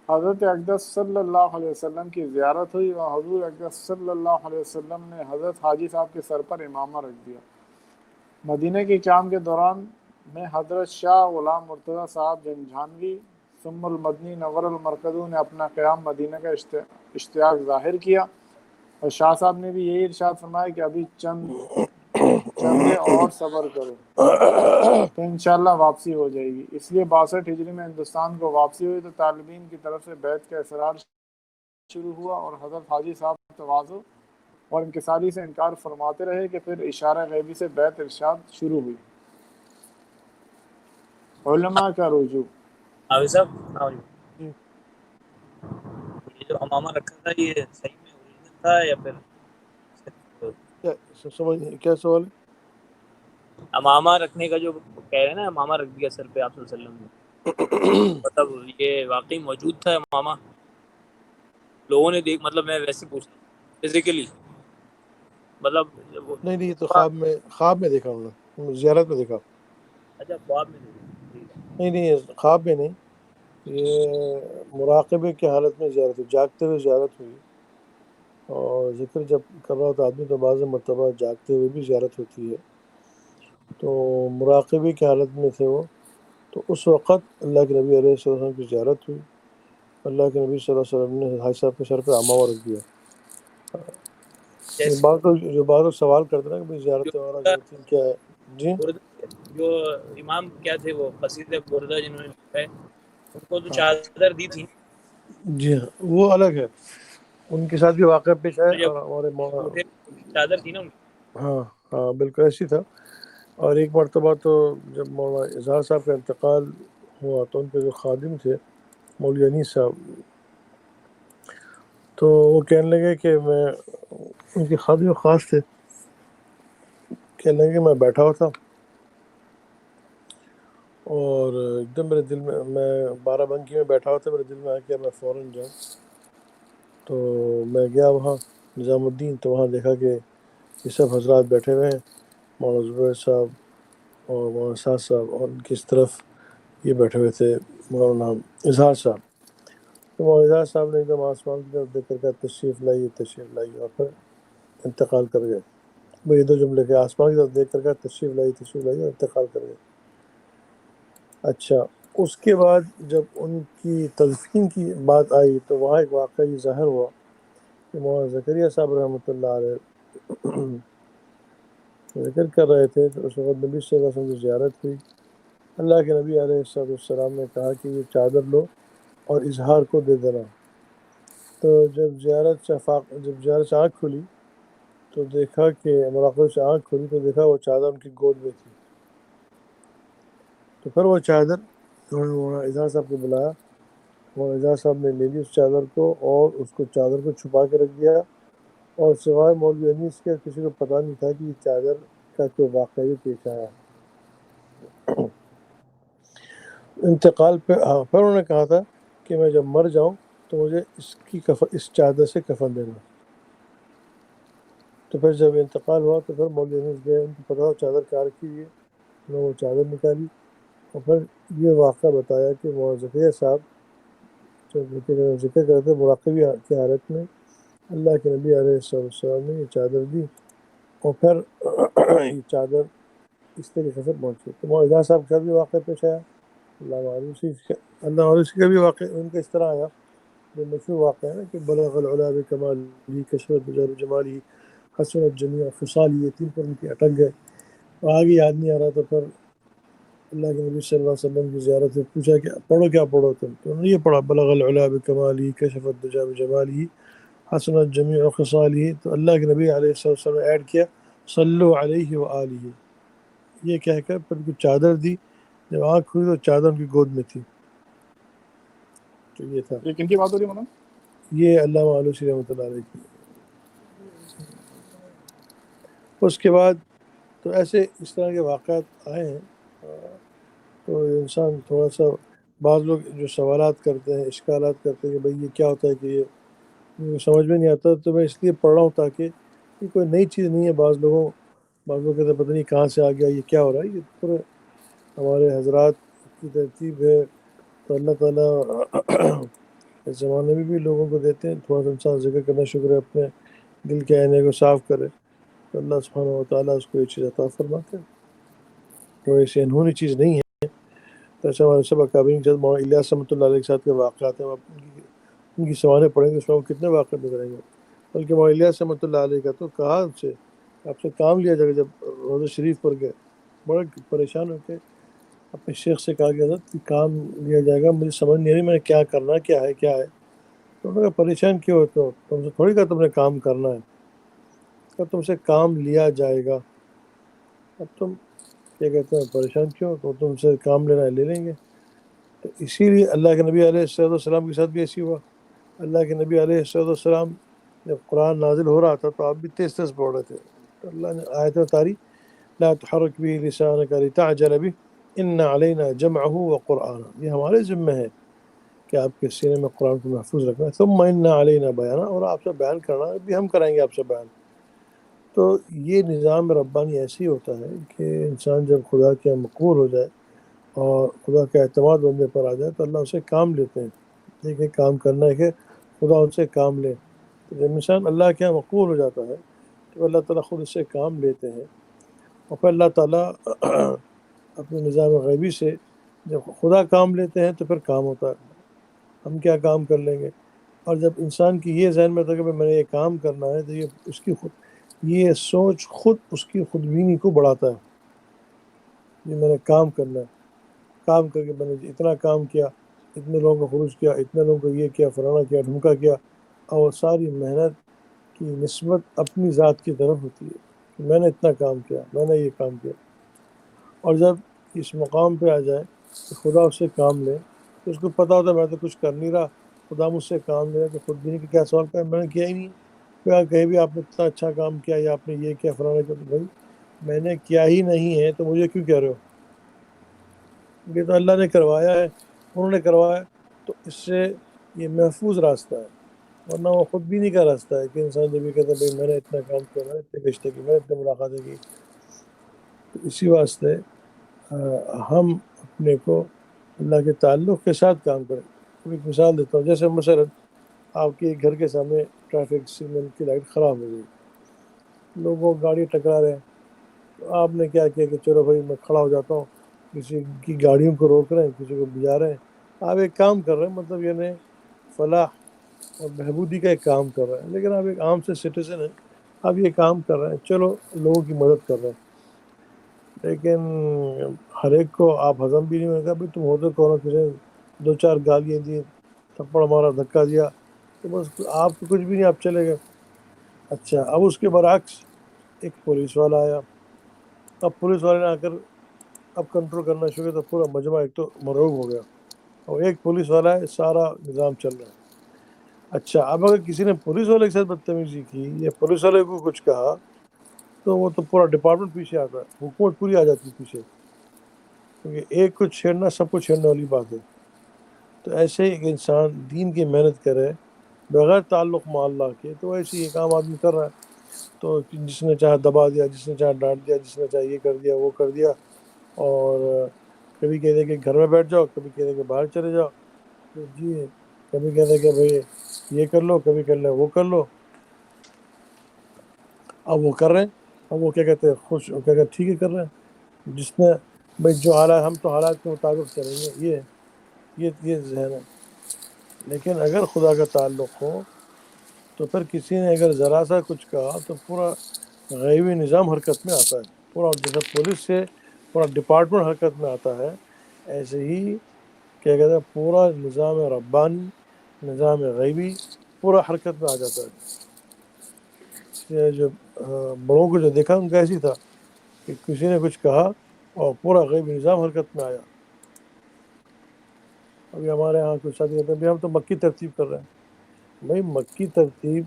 حضرت اقدس صلی اللہ علیہ وسلم کی زیارت ہوئی اور حضور اقدس صلی اللہ علیہ وسلم نے حضرت حاجی صاحب کے سر پر امامہ رکھ دیا. مدینہ کے قیام کے دوران میں حضرت شاہ غلام مرتضیٰ صاحب جنجھانوی ثم المدنی نور المرکزو نے اپنا قیام مدینہ کا اشتیاق ظاہر کیا اور شاہ صاحب نے بھی یہی ارشاد فرمایا کہ ابھی چندے اور صبر کرو تو انشاءاللہ واپسی ہو جائے گی. اس لیے 62 ہجری میں ہندوستان کو واپسی ہوئی تو طالبین کی طرف سے بیعت کا اصرار شروع ہوا اور حضرت حاجی صاحب تواضع اور انکساری سے انکار فرماتے رہے کہ پھر اشارہ غیبی سے بیعت ارشاد شروع ہوئی. علماء کا رجوع. حافظ صاحب السلام علیکم. جی یہ جو امامہ رکھا تھا یہ صحیح میں اوریجنل تھا یا پھر کیا سوال ہے؟ امامہ رکھنے کا جو کہہ رہے ہیں نا، امامہ رکھ دیا سر پہ آپ صلی اللہ علیہ وسلم نے، مطلب یہ واقعی موجود تھا امامہ؟ لوگوں نے دیکھ، مطلب میں ویسے پوچھتا ہوں فزیکلی، مطلب نہیں یہ تو خواب میں دیکھا ہم نے، زیارت میں دیکھا. اچھا خواب میں دیکھا. نہیں خواب میں نہیں، یہ مراقبے کی حالت میں زیارت ہوئی، جاگتے ہوئے زیارت ہوئی. اور ذکر جب کر رہا ہوتا آدمی تو بعض مرتبہ جاگتے ہوئے بھی زیارت ہوتی ہے. تو مراقبے کی حالت میں تھے وہ، تو اس وقت اللہ کے نبی علیہ السلام کی زیارت ہوئی. اللہ کے نبی صلی اللہ علیہ وسلم نے حاجی صاحب کے سر پہ امامہ رکھ دیا. جو بعض لوگ سوال کرتے ہیں کہ بھائی زیارت وغیرہ جو ہوتی ہے کیا ہے. جی جو امام کیا تھے وہ قصید بردہ جنہوں نے لکھا ہے، ان کو تو چادر دی تھی. جی ہاں وہ الگ ہے، ان کے ساتھ بھی واقعہ پیش ہے. اور ہمارے چادر تھی نا ان کی. ہاں بالکل ایسی تھا. اور ایک مرتبہ تو جب مولانا اظہار صاحب کا انتقال ہوا تو ان کے جو خادم تھے مولوی انیس صاحب، تو وہ کہنے لگے کہ میں ان کے خادم خاص تھے، کہنے لگے کہ میں بیٹھا ہوا تھا اور ایک دم میرے دل میں 12 بنکی میں بیٹھا ہوا تھا، میرے دل میں آیا کہ میں فوراً جاؤں. تو میں گیا وہاں نظام الدین، تو وہاں دیکھا کہ یہ سب حضرات بیٹھے ہوئے ہیں، مولانا زبیر صاحب اور مولانا سعد صاحب، اور ان کی اس طرف یہ بیٹھے ہوئے تھے مولانا اظہار صاحب. تو مولانا اظہار صاحب نے ایک دم آسمان کی طرف دیکھ کر کہا تشریف لائیے، اور پھر انتقال کر گئے. وہ یہ دو جملے کے آسمان کی طرف دیکھ کر کہا تشریف لائیے اور انتقال کر گئے. اچھا اس کے بعد جب ان کی تدفین کی بات آئی تو وہاں ایک واقعہ یہ ظاہر ہوا کہ مولانا زکریا صاحب رحمۃ اللہ علیہ ذکر کر رہے تھے، تو اس وقت نبی صلی اللہ علیہ وسلم کی زیارت ہوئی اللہ کے نبی علیہ السلام نے کہا کہ یہ چادر لو اور اظہار کو دے دینا۔ تو جب زیارت سے آنکھ کھلی تو دیکھا کہ مراقبے سے آنکھ کھلی تو دیکھا وہ چادر ان کی گود میں تھی۔ تو پھر وہ چادر مولانا اظہار صاحب کو بلایا، مولانا اظہار صاحب نے لے لی اس چادر کو اور اس کو چادر کو چھپا کے رکھ دیا، اور سوائے مولوی انیس کے کسی کو پتہ نہیں تھا کہ یہ چادر کا کوئی واقعہ بھی پیش آیا۔ انتقال پہ پھر انہوں نے کہا تھا کہ میں جب مر جاؤں تو مجھے اس چادر سے کفن دینا۔ تو پھر جب انتقال ہوا تو پھر مولوی انیس گئے، ان کو پتا تھا چادر کہاں رکھی ہوئی ہے، انہوں نے وہ چادر نکالی اور پھر یہ واقعہ بتایا کہ مولانا زکریا صاحب جو ذکر کرتے مراقبی کی حالت میں اللہ کے نبی علیہ السلام نے یہ چادر دی، اور پھر یہ چادر اس طریقے سے پہنچی۔ تو مولانا اظہار صاحب کا بھی واقعہ پیش آیا، اللہ معروسی کا بھی واقعہ ان کا اس طرح آیا جو مشہور واقعہ ہے نا کہ بلغ العلا بکمالہ کشفت بجمالہ حسنت جمیع خصالہ، یہ تین پر ان کی اٹک گئے اور آگے یاد نہیں آ رہا۔ تو پھر اللہ کے نبی صلی اللہ علیہ وسلم کی زیارت سے پوچھا کہ پڑھو کیا پڑھو تم؟ تو انہوں نے یہ پڑھا بلغ العلا بکمالہ کشفت دجا بجمالہ حسنت جمیع خصالہ۔ تو اللہ کے نبی علیہ السلام نے ایڈ کیا صلو علیہ وآلہ، یہ کہہ کر پھر ان کو چادر دی، جب آنکھ کھلی تو چادر ان کی گود میں تھی۔ تو یہ تھا، یہ کن کی بات ہو رہی ہے مولانا؟ یہ علامہ آلوسی رحمۃ اللہ علیہ کی۔ اس کے بعد تو ایسے اس طرح کے واقعات آئے ہیں، تو انسان تھوڑا سا بعض لوگ جو سوالات کرتے ہیں اشکالات کرتے ہیں کہ بھئی یہ کیا ہوتا ہے کہ یہ سمجھ میں نہیں آتا، تو میں اس لیے پڑھ رہا ہوں تاکہ یہ کوئی نئی چیز نہیں ہے۔ بعض لوگ کہتے ہیں پتہ نہیں کہاں سے آ گیا، یہ کیا ہو رہا ہے، یہ پورے ہمارے حضرات کی ترتیب ہے۔ تو اللہ تعالیٰ اس زمانے میں بھی لوگوں کو دیتے ہیں، تھوڑا سا انسان ذکر کرنا شکر ہے، اپنے دل کے آئینے کو صاف کرے تو اللہ سبحانہ و تعالیٰ اس کو یہ چیز عطا فرماتے ہیں۔ تو ایسی انہونی چیز نہیں ہے۔ تو ایسے ہمارے سب اکابرین کے ساتھ مولانا الیاس رحمۃ اللہ علیہ کے ساتھ کے واقعات ہیں، ان کی سوانح پڑھیں گے اس میں کتنے واقعات نظر آئیں گے۔ بلکہ مولانا الیاس رحمۃ اللہ علیہ کا تو کہا ان سے آپ سے کام لیا جائے گا، جب روضہ شریف پر گئے بڑے پریشان ہو کے اپنے شیخ سے کہا کہ حضرت کام لیا جائے گا، مجھے سمجھ نہیں آ رہی میں نے کیا کرنا ہے، کیا ہے۔ تو انہوں نے کہا پریشان کیوں ہوتے ہو، تم سے تھوڑی کہا تم نے کام کرنا ہے، کہ تم سے کام لیا جائے گا، اب تم کیا کہتے ہیں پریشان کیوں، تو تم سے کام لینا ہے لے لیں گے۔ تو اسی لیے اللہ کے نبی علیہ السلام کے ساتھ بھی ایسی ہوا۔ اللہ کے نبی علیہ السلام جب قرآن نازل ہو رہا تھا تو آپ بھی تیز تیز پڑھ رہے تھے، تو اللہ نے آیت اتاری لا تحرک به لسانک لتعجل به ان علینا جمعہ وقرآنہ، یہ ہمارے ذمہ ہے کہ آپ کے سینے میں قرآن کو محفوظ رکھنا، ثم ان علینا بیانہ، اور آپ سے بیان کرنا بھی ہم کریں گے آپ سے بیان۔ تو یہ نظام ربانی ایسے ہی ہوتا ہے کہ انسان جب خدا کے مقبول ہو جائے اور خدا کا اعتماد بندے پر آ جائے تو اللہ اسے کام لیتے ہیں۔ دیکھیں کام کرنا ہے کہ خدا ان سے کام لے، تو جب انسان اللہ کے یہاں مقبول ہو جاتا ہے تو اللہ تعالیٰ خود اس سے کام لیتے ہیں، اور پھر اللہ تعالیٰ اپنے نظام غیبی سے جب خدا کام لیتے ہیں تو پھر کام ہوتا ہے، ہم کیا کام کر لیں گے۔ اور جب انسان کی یہ ذہن میں تھا کہ میں نے یہ کام کرنا ہے تو یہ اس کی یہ سوچ خود اس کی خودبینی کو بڑھاتا ہے، یہ میں نے کام کرنا ہے، کام کر کے میں نے اتنا کام کیا، اتنے لوگوں کو خروج کیا، اتنے لوگوں کو یہ کیا، فلانا کیا، ڈھمکا کیا، اور ساری محنت کی نسبت اپنی ذات کی طرف ہوتی ہے کہ میں نے اتنا کام کیا، میں نے یہ کام کیا۔ اور جب اس مقام پہ آ جائے کہ خدا اس سے کام لے تو اس کو پتہ ہوتا ہے میں تو کچھ کر نہیں رہا، خدا مجھ سے کام لے رہا، کہ خودبینی کا کیا سوال کرے، میں نے کیا ہی نہیں، کہیں بھی آپ نے اتنا اچھا کام کیا یا آپ نے یہ کیا فلانا کیا، تو بھائی میں نے کیا ہی نہیں ہے تو مجھے کیوں کہہ رہے ہو، یہ تو اللہ نے کروایا ہے، انہوں نے کروایا، تو اس سے یہ محفوظ راستہ ہے، ورنہ وہ خودبینی کا راستہ ہے کہ انسان جب یہ کہتا ہے بھائی میں نے اتنا کام کیا، میں نے اتنے رشتے کی، میں نے اتنے ملاقاتیں کی۔ تو اسی واسطے ہم اپنے کو اللہ کے تعلق کے ساتھ کام کریں۔ ایک مثال دیتا ہوں، جیسے مثلا آپ کے گھر کے سامنے ٹریفک سگنل کی لائٹ خراب ہو گئی، لوگوں گاڑی ٹکرا رہے ہیں، تو آپ نے کیا کیا کہ چلو بھائی میں کھڑا ہو جاتا ہوں، کسی کی گاڑیوں کو روک رہے ہیں، کسی کو بجا رہے ہیں، آپ ایک کام کر رہے ہیں، مطلب یعنی فلاح اور بہبودی کا ایک کام کر رہے ہیں، لیکن آپ ایک عام سے سٹیزن ہیں، آپ یہ کام کر رہے ہیں، چلو لوگوں کی مدد کر رہے ہیں۔ لیکن ہر ایک کو آپ ہضم بھی نہیں ہوگا. بھائی تم ہوتے کون ہو, کسی نے 2-4 گالیاں دی, تھپڑ مارا, دھکا دیا, تو بس آپ کو کچھ بھی نہیں, آپ چلے گئے. اچھا, اب اس کے برعکس ایک پولیس والا آیا. اب پولیس والے نے آ کر اب کنٹرول کرنا شروع کیا, تو پورا مجمع ایک تو مرعوب ہو گیا. اور ایک پولیس والا ہے, سارا نظام چل رہا ہے. اچھا, اب اگر کسی نے پولیس والے کے ساتھ بدتمیزی کی یا پولیس والے کو کچھ کہا, تو وہ تو پورا ڈپارٹمنٹ پیچھے آتا ہے, حکومت پوری آ جاتی ہے پیچھے, کیونکہ ایک کو چھیڑنا سب کو چھیڑنے والی بات ہے. تو ایسے ایک انسان دین کی محنت کرے بغیر تعلق مع اللہ کے, تو ایسے ایک عام آدمی کر رہا ہے, تو جس نے چاہا دبا دیا, جس نے چاہا ڈانٹ دیا, جس نے چاہا یہ کر دیا, وہ کر دیا. اور کبھی کہتے کہ گھر میں بیٹھ جاؤ, کبھی کہتے کہ باہر چلے جاؤ, تو جی, کبھی کہتے کہ بھئی یہ کر لو, کبھی کہہ لیں وہ کر لو. اب وہ کر رہے ہیں, اب وہ کیا کہتے ہیں خوش, کیا کہتے ہیں ٹھیک ہے کر رہے ہیں. جس نے بھئی جو حالات, ہم تو حالات کے مطابق چلیں گے, یہ ذہن ہے. لیکن اگر خدا کا تعلق ہو تو پھر کسی نے اگر ذرا سا کچھ کہا تو پورا غیبی نظام حرکت میں آتا ہے. پورا جیسے پولیس سے پورا ڈپارٹمنٹ حرکت میں آتا ہے, ایسے ہی کیا کہتے ہیں پورا نظام ربانی, نظام غیبی پورا حرکت میں آ جاتا ہے. یہ جو بڑوں کو جو دیکھا ان کا ایسی تھا کہ کسی نے کچھ کہا اور پورا غیبی نظام حرکت میں آیا. ابھی ہمارے یہاں کچھ ساتھی کہتے ہیں بھائی ہم تو مکی ترتیب کر رہے ہیں. بھائی مکی ترتیب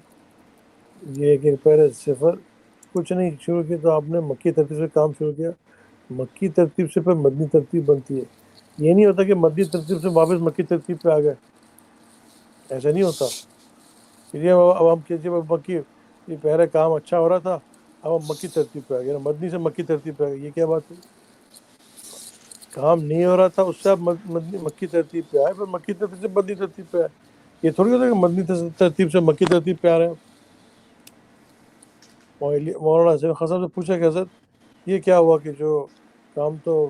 یہ کہ پہلے صفر کچھ نہیں شروع کیا, تو آپ نے مکی ترتیب سے کام شروع کیا. مکی ترتیب سے پھر مدنی ترتیب بنتی ہے. یہ نہیں ہوتا کہ مدنی ترتیب سے واپس مکی ترتیب پہ آ گئے, ایسا نہیں ہوتا. یہ اب ہم کہتے ہیں مکی, یہ پہلے کام اچھا ہو رہا تھا, اب ہم مکی ترتیب پہ آ گئے, مدنی سے مکی ترتیب پہ آ گئے. یہ کیا بات ہے؟ کام نہیں ہو رہا تھا اس سے آپ مکی ترتیب پہ آئے, پھر مکی ترتیب سے مدنی ترتیب پہ آئے. یہ تھوڑی ہوتا کہ مدنی ترتیب سے مکی ترتیب پہ آ رہے ہیں. مولانا حسین خان صاحب سے پوچھا کہ حضرت یہ کیا ہوا کہ جو کام تو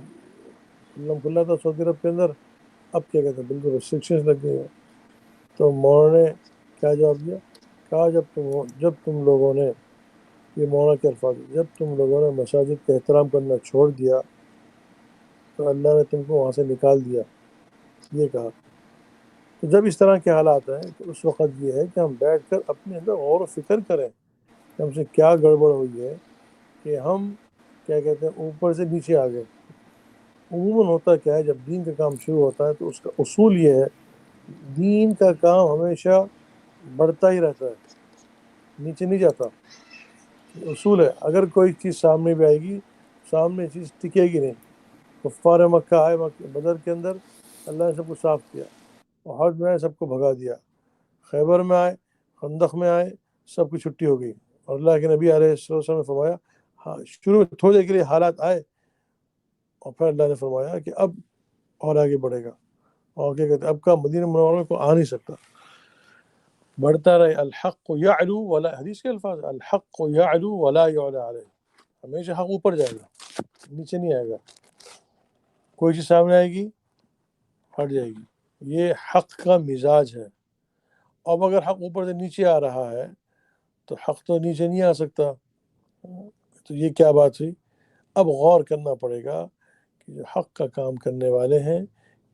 کھلا تھا سعودی عرب کے اندر, اب کیا کہتے ہیں بالکل ریسٹرکشنز لگ گئی ہیں. تو مولانا نے کیا جواب دیا, کہا جب تم لوگوں نے, یہ مولانا کے الفاظ, جب تم لوگوں نے مساجد کا احترام کرنا چھوڑ دیا تو اللہ نے تم کو وہاں سے نکال دیا. یہ کہا. تو جب اس طرح کے حالات ہیں تو اس وقت یہ ہے کہ ہم بیٹھ کر اپنے اندر غور و فکر کریں کہ ہم سے کیا گڑبڑ ہوئی ہے کہ ہم کیا کہتے ہیں اوپر سے نیچے آ گئے. عموماً ہوتا کیا ہے, جب دین کا کام شروع ہوتا ہے تو اس کا اصول یہ ہے, دین کا کام ہمیشہ بڑھتا ہی رہتا ہے, نیچے نہیں جاتا. اصول ہے, اگر کوئی چیز سامنے بھی آئے گی, سامنے چیز ٹکے گی نہیں. کفار مکہ آئے بدر کے اندر, اللہ نے سب کو صاف کیا. احد میں آئے, سب کو بھگا دیا. خیبر میں آئے, خندق میں آئے, سب کی چھٹی ہو گئی. اور اللہ کے نبی علیہ السلام نے فرمایا, ہاں شروع میں تھوڑے کے لیے حالات آئے, اور پھر اللہ نے فرمایا کہ اب اور آگے بڑھے گا. اور کیا کہتے ہیں, اب کا مدینہ منورہ کو آ نہیں سکتا, بڑھتا رہے. الحق یعلو ولا, حدیث کے الفاظ, الحق یعلو ولا یعلی علیہ, ہمیشہ حق اوپر جائے گا, نیچے نہیں آئے گا. کوئی چیز سامنے آئے گی, ہٹ جائے گی. یہ حق کا مزاج ہے. اب اگر حق اوپر سے نیچے آ رہا ہے تو حق تو نیچے نہیں آ سکتا. تو یہ کیا بات ہوئی؟ اب غور کرنا پڑے گا کہ جو حق کا کام کرنے والے ہیں,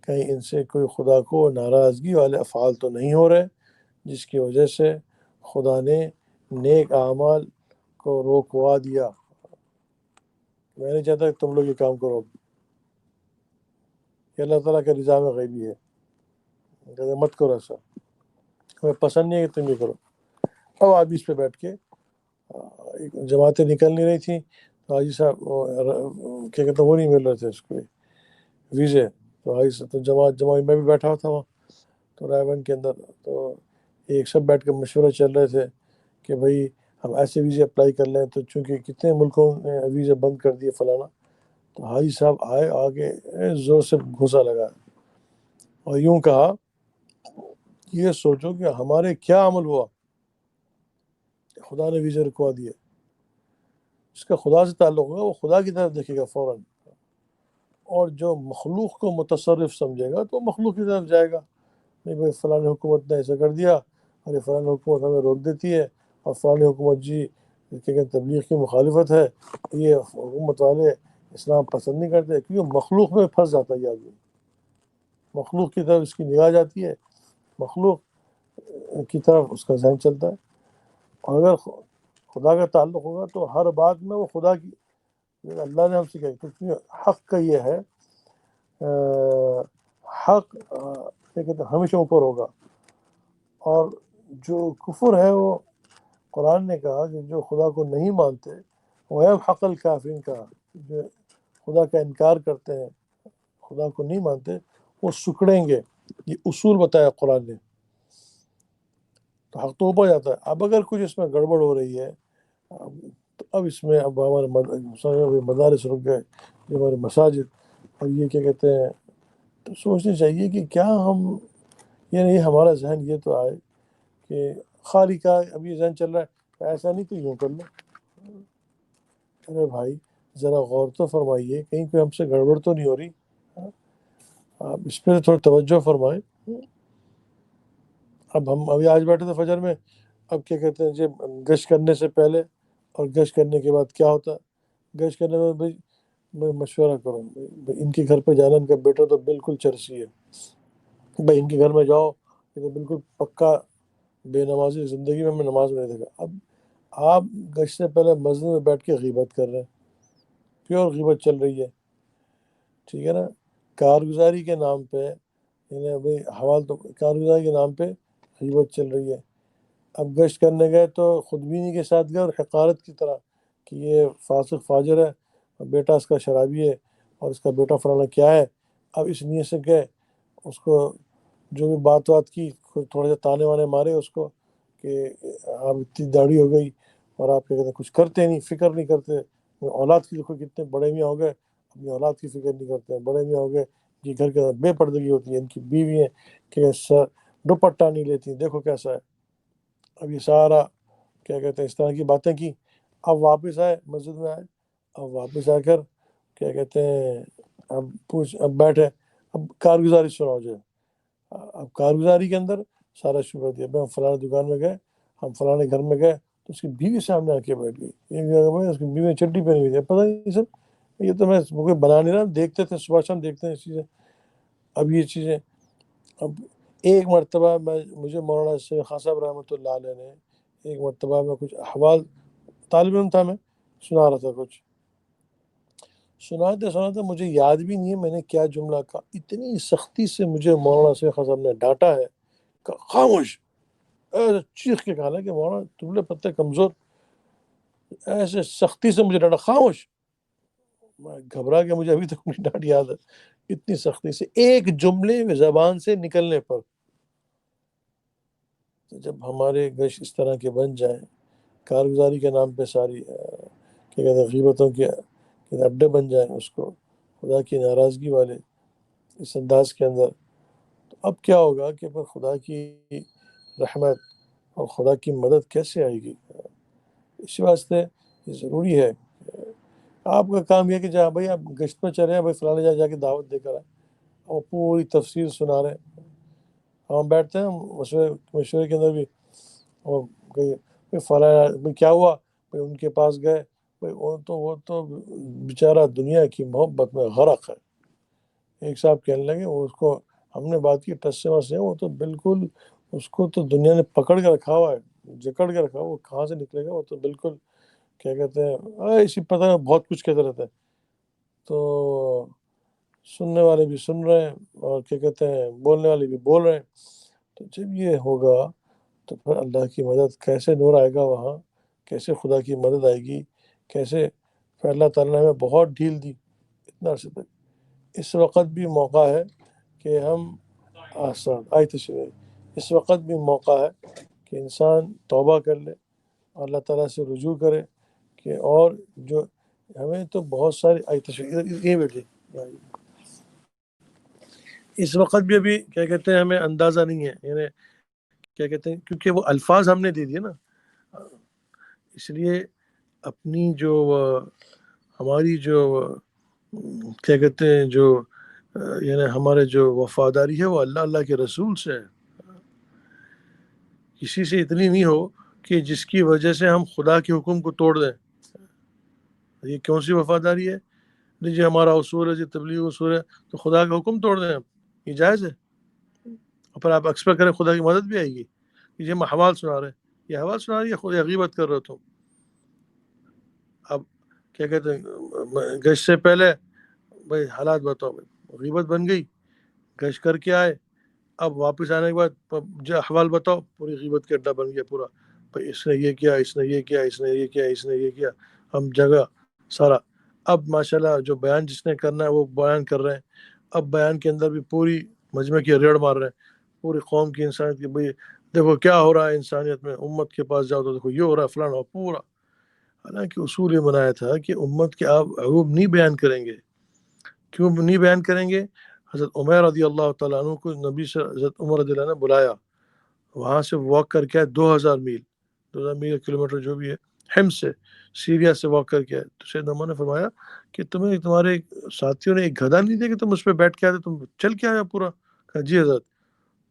کہیں ان سے کوئی خدا کو ناراضگی والے افعال تو نہیں ہو رہے جس کی وجہ سے خدا نے نیک اعمال کو روکوا دیا. میں نہیں چاہتا کہ تم لوگ یہ کام کرو, یہ اللہ تعالیٰ کا نظام غیبی ہے, کہتے مت کرو ایسا, ہمیں پسند نہیں ہے کہ تم یہ کرو. اب آدمی اس پہ بیٹھ کے, جماعتیں نکل نہیں رہی تھیں, تو حاجی صاحب کیا کہتے ہیں وہ نہیں مل رہے تھے اس کو ویزے. تو حاجی صاحب تو جماعت میں بھی بیٹھا ہوا تھا وہاں, تو رائے بند کے اندر, تو ایک سب بیٹھ کے مشورے چل رہے تھے کہ بھئی ہم ایسے ویزے اپلائی کر لیں, تو چونکہ کتنے ملکوں نے ویزے بند کر دیے فلانا. تو حاجی صاحب آئے, آگے زور سے گھوسا لگا اور یوں کہا, یہ سوچو کہ ہمارے کیا عمل ہوا, خدا نے ویزے رکوا دیے. اس کا خدا سے تعلق ہوگا, وہ خدا کی طرف دیکھے گا فوراً, اور جو مخلوق کو متصرف سمجھے گا تو مخلوق کی طرف جائے گا. نہیں بھائی فلاں حکومت نے ایسا کر دیا, ارے فلاں حکومت ہمیں روک دیتی ہے, اور فلاں حکومت جی کہ تبلیغ کی مخالفت ہے, یہ حکومت والے اسلام پسند نہیں کرتے، کیونکہ مخلوق میں پھنس جاتا ہے یہ آدمی، مخلوق کی طرف اس کی نگاہ جاتی ہے، مخلوق کی طرف اس کا ذہن چلتا ہے. اور اگر خدا کا تعلق ہوگا تو ہر بات میں وہ خدا کی، اللہ نے ہم سے کہا کیونکہ حق کا یہ ہے، حق کیا کہتے ہیں ہمیشہ اوپر ہوگا. اور جو کفر ہے وہ قرآن نے کہا کہ جو خدا کو نہیں مانتے وہ ہے حق الکافرین کا، جو خدا کا انکار کرتے ہیں، خدا کو نہیں مانتے، وہ سکڑیں گے. یہ اصول بتایا قرآن نے. تو حق تو اوپر جاتا ہے. اب اگر کچھ اس میں گڑبڑ ہو رہی ہے تو اب اس میں اب ہمارے مدارس رک گئے، جو ہمارے مساجد، اور یہ کیا کہتے ہیں، تو سوچنا چاہیے کہ کیا ہم، یہ ہمارا ذہن یہ تو آئے کہ خالی کا اب یہ ذہن چل رہا ہے ایسا نہیں تو یوں کر لو. ارے بھائی ذرا غور تو فرمائیے، کہیں کوئی ہم سے گڑبڑ تو نہیں ہو رہی. آپ اس پہ تھوڑا توجہ فرمائیں. اب ہم ابھی آج بیٹھے تھے فجر میں، اب کیا کہتے ہیں جی گشت کرنے سے پہلے اور گشت کرنے کے بعد کیا ہوتا ہے. گشت کرنے میں بھائی میں مشورہ کروں، بھائی ان کے گھر پہ جانا، ان کا بیٹا تو بالکل چرسی ہے، بھائی ان کے گھر میں جاؤ، یہ تو بالکل پکا بے نمازی، زندگی میں ہمیں نماز نہیں دیکھا. اب آپ گشت سے پہلے مسجد میں بیٹھ کے غیبت کر رہے ہیں، پیور غیبت چل رہی ہے، ٹھیک ہے نا. کارگزاری کے نام پہ، یعنی بھائی حوال تو کارگزاری کے نام پہ غیبت چل رہی ہے. اب گشت کرنے گئے تو خودبینی کے ساتھ گئے اور حقارت کی طرح کہ یہ فاسق فاجر ہے، اور بیٹا اس کا شرابی ہے، اور اس کا بیٹا فلانا کیا ہے. اب اس نیت سے گئے، اس کو جو بھی بات کی، تھوڑے سے تانے وانے مارے اس کو کہ آپ اتنی داڑھی ہو گئی اور آپ کیا کہتے ہیں کچھ کرتے نہیں، فکر نہیں کرتے. اولاد کی دیکھو کتنے بڑے میاں ہو گئے، اپنی اولاد کی فکر نہیں کرتے ہیں. بڑے میاں ہو گئے یہ گھر کے اندر بے پردگی ہوتی ہے، ان کی بیوی ہیں کہ سر دوپٹہ نہیں لیتی، دیکھو کیسا ہے. اب یہ سارا کیا کہتے ہیں اس طرح کی باتیں کی. اب واپس آئے، مسجد میں آئے، اب واپس آ کر کیا کہتے ہیں اب بیٹھے، اب کارگزاری سناؤ جو. اب کارگزاری کے اندر سارا شبہ دیا، ہم فلاں دکان میں گئے، ہم فلاں گھر میں گئے تو اس کی بیوی سامنے آ کے بیٹھ گئی. ایک جگہ اس کی بیوی نے چڈی پہنی ہوئی تھی، پتہ نہیں سب یہ تو میں کوئی بنا نہیں رہا، دیکھتے تھے صبح شام دیکھتے ہیں چیزیں. اب یہ چیزیں، اب ایک مرتبہ مجھے مولانا شیخ خان صاحب رحمۃ اللہ علیہ نے ایک مرتبہ میں کچھ احوال، طالب علم تھا میں، سنا رہا تھا، کچھ سناتے مجھے یاد بھی نہیں ہے میں نے کیا جملہ کہا. اتنی سختی سے مجھے مولانا شیخ خان صاحب نے ڈانٹا ہے کہ خاموش، ایسے چیخ کے کہا کہ مولانا تبلے پتے کمزور، ایسے سختی سے مجھے ڈانٹا، خاموش. میں گھبرا کے، مجھے ابھی تک میری ڈانٹ یاد ہے، اتنی سختی سے ایک جملے میں زبان سے نکلنے پر. جب ہمارے گشت اس طرح کے بن جائیں، کارگزاری کے نام پہ ساری کیا کہتے ہیں غیبتوں کے اڈے بن جائیں، اس کو خدا کی ناراضگی والے اس انداز کے اندر، تو اب کیا ہوگا کہ پھر خدا کی رحمت اور خدا کی مدد کیسے آئے گی. اسی واسطے یہ ضروری ہے. آپ کا کام یہ کہ جہاں بھائی آپ گشت میں چلے ہیں، بھائی فلانے جگہ جا کے دعوت دے کر آئے، اور پوری تفصیل سنا رہے ہیں. ہم بیٹھتے ہیں مشورے کے اندر بھی، اور فلاں کیا ہوا، بھائی ان کے پاس گئے، بھائی وہ تو بیچارہ دنیا کی محبت میں غرق ہے. ایک صاحب کہنے لگے، وہ اس کو ہم نے بات کی ٹس سے وس سے، وہ تو بالکل اس کو تو دنیا نے پکڑ کے رکھا ہوا ہے، جکڑ کے رکھا ہوا، وہ کہاں سے نکلے گا. وہ تو بالکل کیا کہتے ہیں اسی پتہ ہے، بہت کچھ کہتے رہتے ہیں. تو سننے والے بھی سن رہے ہیں اور کیا کہتے ہیں بولنے والے بھی بول رہے ہیں. تو جب یہ ہوگا تو پھر اللہ کی مدد کیسے نور آئے گا وہاں، کیسے خدا کی مدد آئے گی، کیسے. پھر اللہ تعالیٰ نے ہمیں بہت ڈھیل دی اتنا عرصے تک. اس وقت بھی موقع ہے کہ ہم اس وقت بھی موقع ہے کہ انسان توبہ کر لے، اللہ تعالیٰ سے رجوع کرے کہ، اور جو ہمیں تو بہت ساری یہ بیٹھے اس وقت بھی ابھی کیا کہتے ہیں ہمیں اندازہ نہیں ہے، یعنی کیا کہتے ہیں کیونکہ وہ الفاظ ہم نے دے دیے نا، اس لیے اپنی جو ہماری جو کیا کہتے ہیں جو یعنی ہمارے جو وفاداری ہے وہ اللہ کے رسول سے ہے. کسی سے اتنی نہیں ہو کہ جس کی وجہ سے ہم خدا کے حکم کو توڑ دیں. یہ کون سی وفاداری ہے؟ جی ہمارا اصول ہے، جی تبلیغ اصول ہے، تو خدا کا حکم توڑ دیں آپ، یہ جائز ہے؟ اور پھر آپ ایکسپیکٹ کریں خدا کی مدد بھی آئے گی؟ کہ ہم حوال سنا رہے ہیں، یہ حوال سنا رہی ہے، خود غیبت کر رہے ہو تم. اب کیا کہتے ہیں گشت سے پہلے بھائی حالات بتاؤ، بھائی غیبت بن گئی، گشت کر کے آئے، اب واپس آنے کے بعد جو احوال بتاؤ، پوری غیبت کا اڈا بن گیا پورا. بھائی اس نے یہ کیا، اس نے یہ کیا، اس نے یہ کیا، اس نے یہ کیا، ہم جگہ سارا. اب ماشاءاللہ جو بیان جس نے کرنا ہے وہ بیان کر رہے ہیں. اب بیان کے اندر بھی پوری مجمع کی ریڑ مار رہے ہیں، پوری قوم کی انسانیت کی، بھائی دیکھو کیا ہو رہا ہے انسانیت میں، امت کے پاس جاؤ تو دیکھو یہ ہو رہا ہے فلانا پورا. حالانکہ اصول یہ بنایا تھا کہ امت کے آپ عیوب نہیں بیان کریں گے. کیوں نہیں بیان کریں گے؟ حضرت عمر رضی اللہ تعالیٰ عنہ کو نبی سے حضرت عمر رضی اللہ عنہ نے بلایا، وہاں سے واک کر کے 2000 میل 2000 میل کلومیٹر جو بھی ہے، حمص سے سیریا سے واک کر کے آئے. تو سیدنا عمر نے فرمایا کہ تمہیں تمہارے ساتھیوں نے ایک گدھا نہیں دیا کہ تم اس پہ بیٹھ کے آتے، تم چل کے آیا پورا؟ کہا جی حضرت.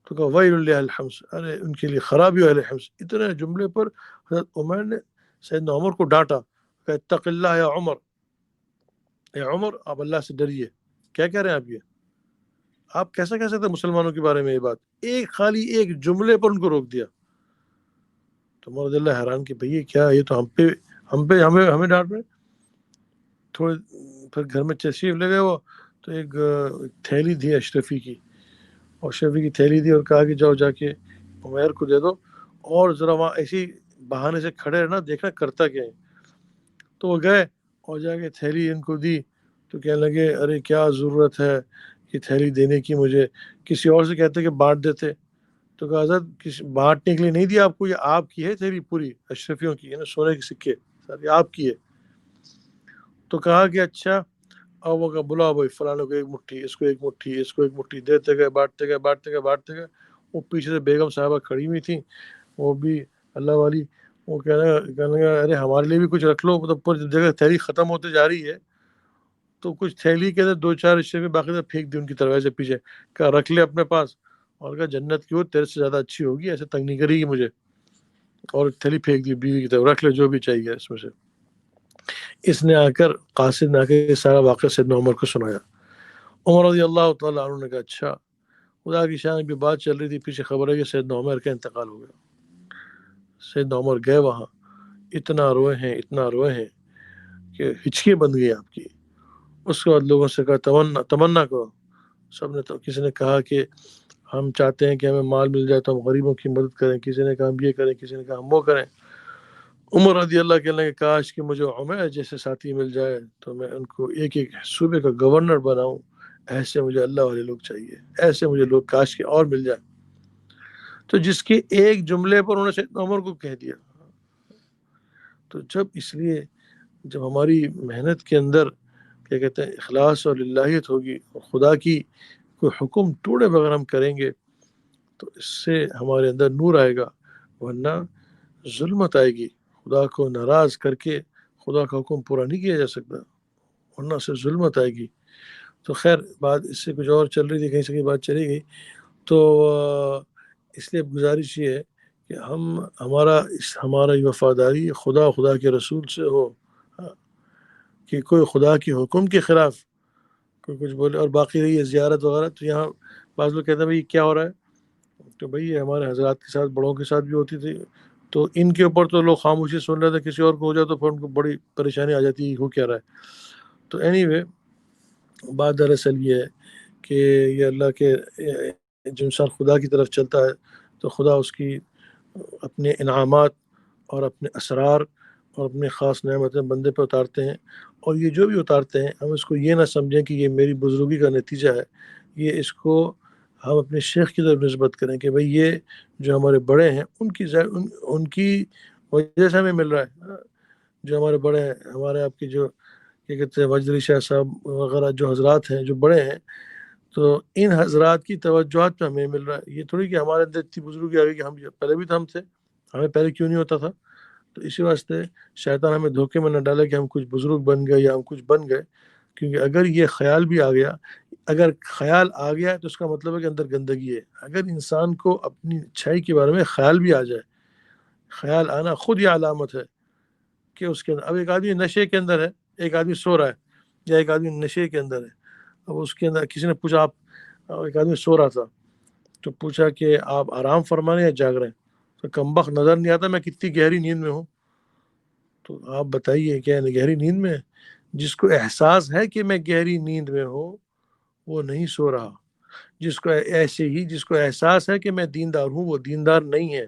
تو کہا ویل لأہل حمص، ارے ان کے لیے خرابی ہو اہل حمص. اتنے جملے پر حضرت عمر نے سیدنا عمر کو ڈانٹا کہ اتق اللہ یا عمر، اے عمر آپ اللہ سے ڈریے. کیا کہہ رہے ہیں آپ کیسے کہہ سکتے مسلمانوں کے بارے میں یہ بات؟ خالی ایک جملے پر ان کو روک دیا. تو عمر رضی اللہ حیران کہ بھئی کیا، یہ تو ہمیں ڈانٹ رہے. تھوڑے پھر گھر میں تشریف لے گئے وہ، تو ایک تھیلی تھی اشرفی کی، اور اشرفی کی تھیلی دی اور کہا کہ جاؤ جا کے عمیر کو دے دو، اور ذرا وہاں ایسی بہانے سے کھڑے رہنا، دیکھنا کرتا کیا ہے. تو وہ گئے اور جا کے تھیلی ان کو دی. تو کہنے لگے ارے کیا ضرورت ہے کہ تھیلی دینے کی، مجھے کسی اور سے کہتے کہ بانٹ دیتے. تو کہا حضرت بانٹنے کے لیے نہیں دیا آپ کو، یہ آپ کی ہے تھیلی پوری اشرفیوں کی، یعنی سونے کے سکے سر، یہ آپ کی ہے. تو کہا کہ اچھا، اور وہ کہا بلاؤ بھائی فلاں کو ایک مٹھی، اس کو ایک مٹھی، اس کو ایک مٹھی، دیتے گئے، بانٹتے گئے بانٹتے گئے بانٹتے گئے. وہ پیچھے سے بیگم صاحبہ کھڑی ہوئی تھیں، وہ بھی اللہ والی، وہ کہنے لگا ارے ہمارے لیے بھی کچھ رکھ لو، مطلب پر جگہ تھیلی ختم ہوتے جا رہی ہے تو کچھ تھیلی کے اندر 2-4 حصے میں باقی پھینک دی ان کی طرف ایسے پیچھے. کہا رکھ لے اپنے پاس، اور کہا جنت کی ہو تیرے سے زیادہ اچھی ہوگی، ایسے تنگ نہیں کرے گی مجھے. اور تھیلی پھینک دی بیوی کی طرف، رکھ لے جو بھی چاہیے اس میں سے. اس نے آ کر قاصد نے آ کے یہ سارا واقعہ سیدنا عمر کو سنایا. عمر رضی اللہ تعالیٰ عنہ نے کہا اچھا، خدا کی شان بھی بات چل رہی تھی، پیچھے خبر ہے کہ سیدنا عمر کا انتقال ہو گیا. سیدنا عمر گئے وہاں، اتنا روئے ہیں کہ ہچکیاں بن گئی آپ کی. اس کے بعد لوگوں سے کہا تمنا کرو. سب نے تو کسی نے کہا کہ ہم چاہتے ہیں کہ ہمیں مال مل جائے تو ہم غریبوں کی مدد کریں، کسی نے کہا ہم یہ کریں، کسی نے کہا ہم وہ کریں. عمر رضی اللہ کہنے لگے کاش کہ مجھے عمر جیسے ساتھی مل جائے تو میں ان کو ایک ایک صوبے کا گورنر بناؤں. ایسے مجھے اللہ والے لوگ چاہیے، ایسے مجھے لوگ کاش کے اور مل جائے. تو جس کے ایک جملے پر انہوں نے سیدنا عمر کو کہہ دیا. تو اس لیے جب ہماری محنت کے اندر کیا کہتے ہیں اخلاص اور للہیت ہوگی، اور خدا کی کوئی حکم ٹوڑے بغیر ہم کریں گے تو اس سے ہمارے اندر نور آئے گا. ورنہ ظلمت آئے گی. خدا کو ناراض کر کے خدا کا حکم پورا نہیں کیا جا سکتا، ورنہ سے ظلمت آئے گی. تو خیر بات اس سے کچھ اور چل رہی تھی، کہیں سے کہیں بات چلی گئی. تو اس لیے گزارش یہ ہے کہ ہمارا یہ وفاداری خدا کے رسول سے ہو، کہ کوئی خدا کی حکم کے خلاف کوئی کچھ بولے. اور باقی رہی ہے زیارت وغیرہ، تو یہاں بعض لوگ کہتے ہیں بھائی کیا ہو رہا ہے، تو بھائی یہ ہمارے حضرات کے ساتھ بڑوں کے ساتھ بھی ہوتی تھی، تو ان کے اوپر تو لوگ خاموشی سن رہے تھے، کسی اور کو ہو جائے تو پھر ان کو بڑی پریشانی آ جاتی ہے ہو کیا رہا ہے. تو اینی وے بات دراصل یہ ہے کہ یہ اللہ کے جو انسان خدا کی طرف چلتا ہے تو خدا اس کی اپنے انعامات اور اپنے اسرار اور اپنے خاص نعمتیں بندے پہ اتارتے ہیں. اور یہ جو بھی اتارتے ہیں ہم اس کو یہ نہ سمجھیں کہ یہ میری بزرگی کا نتیجہ ہے، یہ اس کو ہم اپنے شیخ کی طرف نسبت کریں کہ بھئی یہ جو ہمارے بڑے ہیں ان کی وجہ سے ہمیں مل رہا ہے. جو ہمارے بڑے ہیں، ہمارے آپ کی جو کیا کہتے ہیں وجدی شاہ صاحب وغیرہ جو حضرات ہیں جو بڑے ہیں، تو ان حضرات کی توجہات پہ ہمیں مل رہا ہے. یہ تھوڑی کہ ہمارے اندر اتنی بزرگی آ گئی کہ ہم پہلے بھی تو ہم تھے، ہمیں پہلے کیوں نہیں ہوتا تھا. تو اسی واسطے شیطان ہمیں دھوکے میں نہ ڈالے کہ ہم کچھ بزرگ بن گئے یا ہم کچھ بن گئے. کیونکہ اگر یہ خیال بھی آ گیا، اگر خیال آ گیا تو اس کا مطلب ہے کہ اندر گندگی ہے. اگر انسان کو اپنی اچھائی کے بارے میں خیال بھی آ جائے، خیال آنا خود یہ علامت ہے کہ اس کے اندر، اب ایک آدمی نشے کے اندر ہے، ایک آدمی سو رہا ہے، یا ایک آدمی نشے کے اندر ہے، اب اس کے اندر کسی نے پوچھا، آپ ایک آدمی سو رہا تھا تو پوچھا کہ آپ آرام فرما رہے ہیں یا جاگ رہے ہیں؟ تو کمبخت نظر نہیں آتا میں کتنی گہری نیند میں ہوں. تو آپ بتائیے کیا گہری نیند میں ہے؟ جس کو احساس ہے کہ میں گہری نیند میں ہوں وہ نہیں سو رہا. جس کو ایسے ہی جس کو احساس ہے کہ میں دیندار ہوں وہ دیندار نہیں ہے.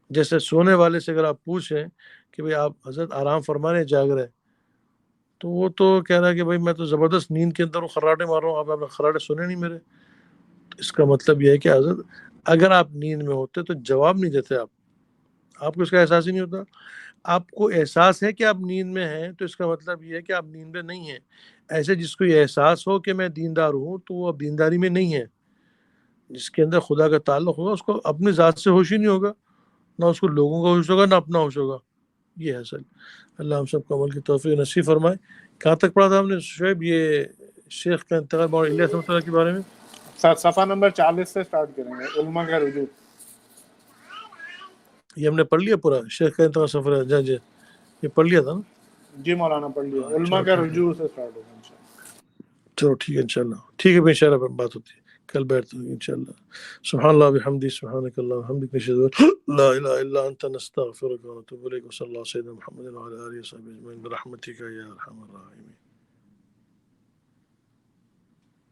جیسے سونے والے سے اگر آپ پوچھیں کہ بھئی آپ حضرت آرام فرما رہے ہیں جاگ رہے ہیں، تو وہ تو کہہ رہا ہے کہ بھئی میں تو زبردست نیند کے اندر ہوں، خراٹے مار رہا ہوں، آپ خراٹے سنے نہیں میرے. تو اس کا مطلب یہ ہے کہ حضرت اگر آپ نیند میں ہوتے تو جواب نہیں دیتے، آپ کو اس کا احساس ہی نہیں ہوتا. آپ کو احساس ہے کہ آپ نیند میں ہیں تو اس کا مطلب یہ ہے کہ آپ نیند میں نہیں ہیں. ایسے جس کو یہ احساس ہو کہ میں دیندار ہوں تو وہ اب دینداری میں نہیں ہے. جس کے اندر خدا کا تعلق ہوگا اس کو اپنی ذات سے ہوش ہی نہیں ہوگا، نہ اس کو لوگوں کا ہوش ہوگا نہ اپنا ہوش ہوگا. یہ ہے اصل. اللہ ہم سب کو عمل کی توفیق نصیب فرمائے. کہاں تک پڑھا تھا ہم نے شعیب؟ یہ شیخ کا انتقال مولانا الیاس رحمۃ اللہ کے بارے میں صفحہ نمبر 40 سے سٹارٹ کریں گے، علماء کا رجوع. یہ ہم نے پڑھ لیا پورا شیخ کا انتقال سفر ہے. جی یہ پڑھ لیا تھا نا؟ جی مولانا پڑھ لیا. ہاں علماء چلو کا ٹھیک ہے، رجوع سے سٹارٹ ہوگا انشاءاللہ. چلو ٹھیک ہے انشاءاللہ. ٹھیک ہے ان شاء اللہ بات ہوتی ہے، کل بیٹھتے ہیں انشاءاللہ. سبحان اللہ بحمدہ، سبحانک اللہم وبحمدک، نشہد ان لا الہ الا انت، نستغفرک ونتوب الیک. وصلی اللہ سیدنا محمد وعلی آلہ وصحبہ اجمعین برحمتک یا ارحم الراحمین.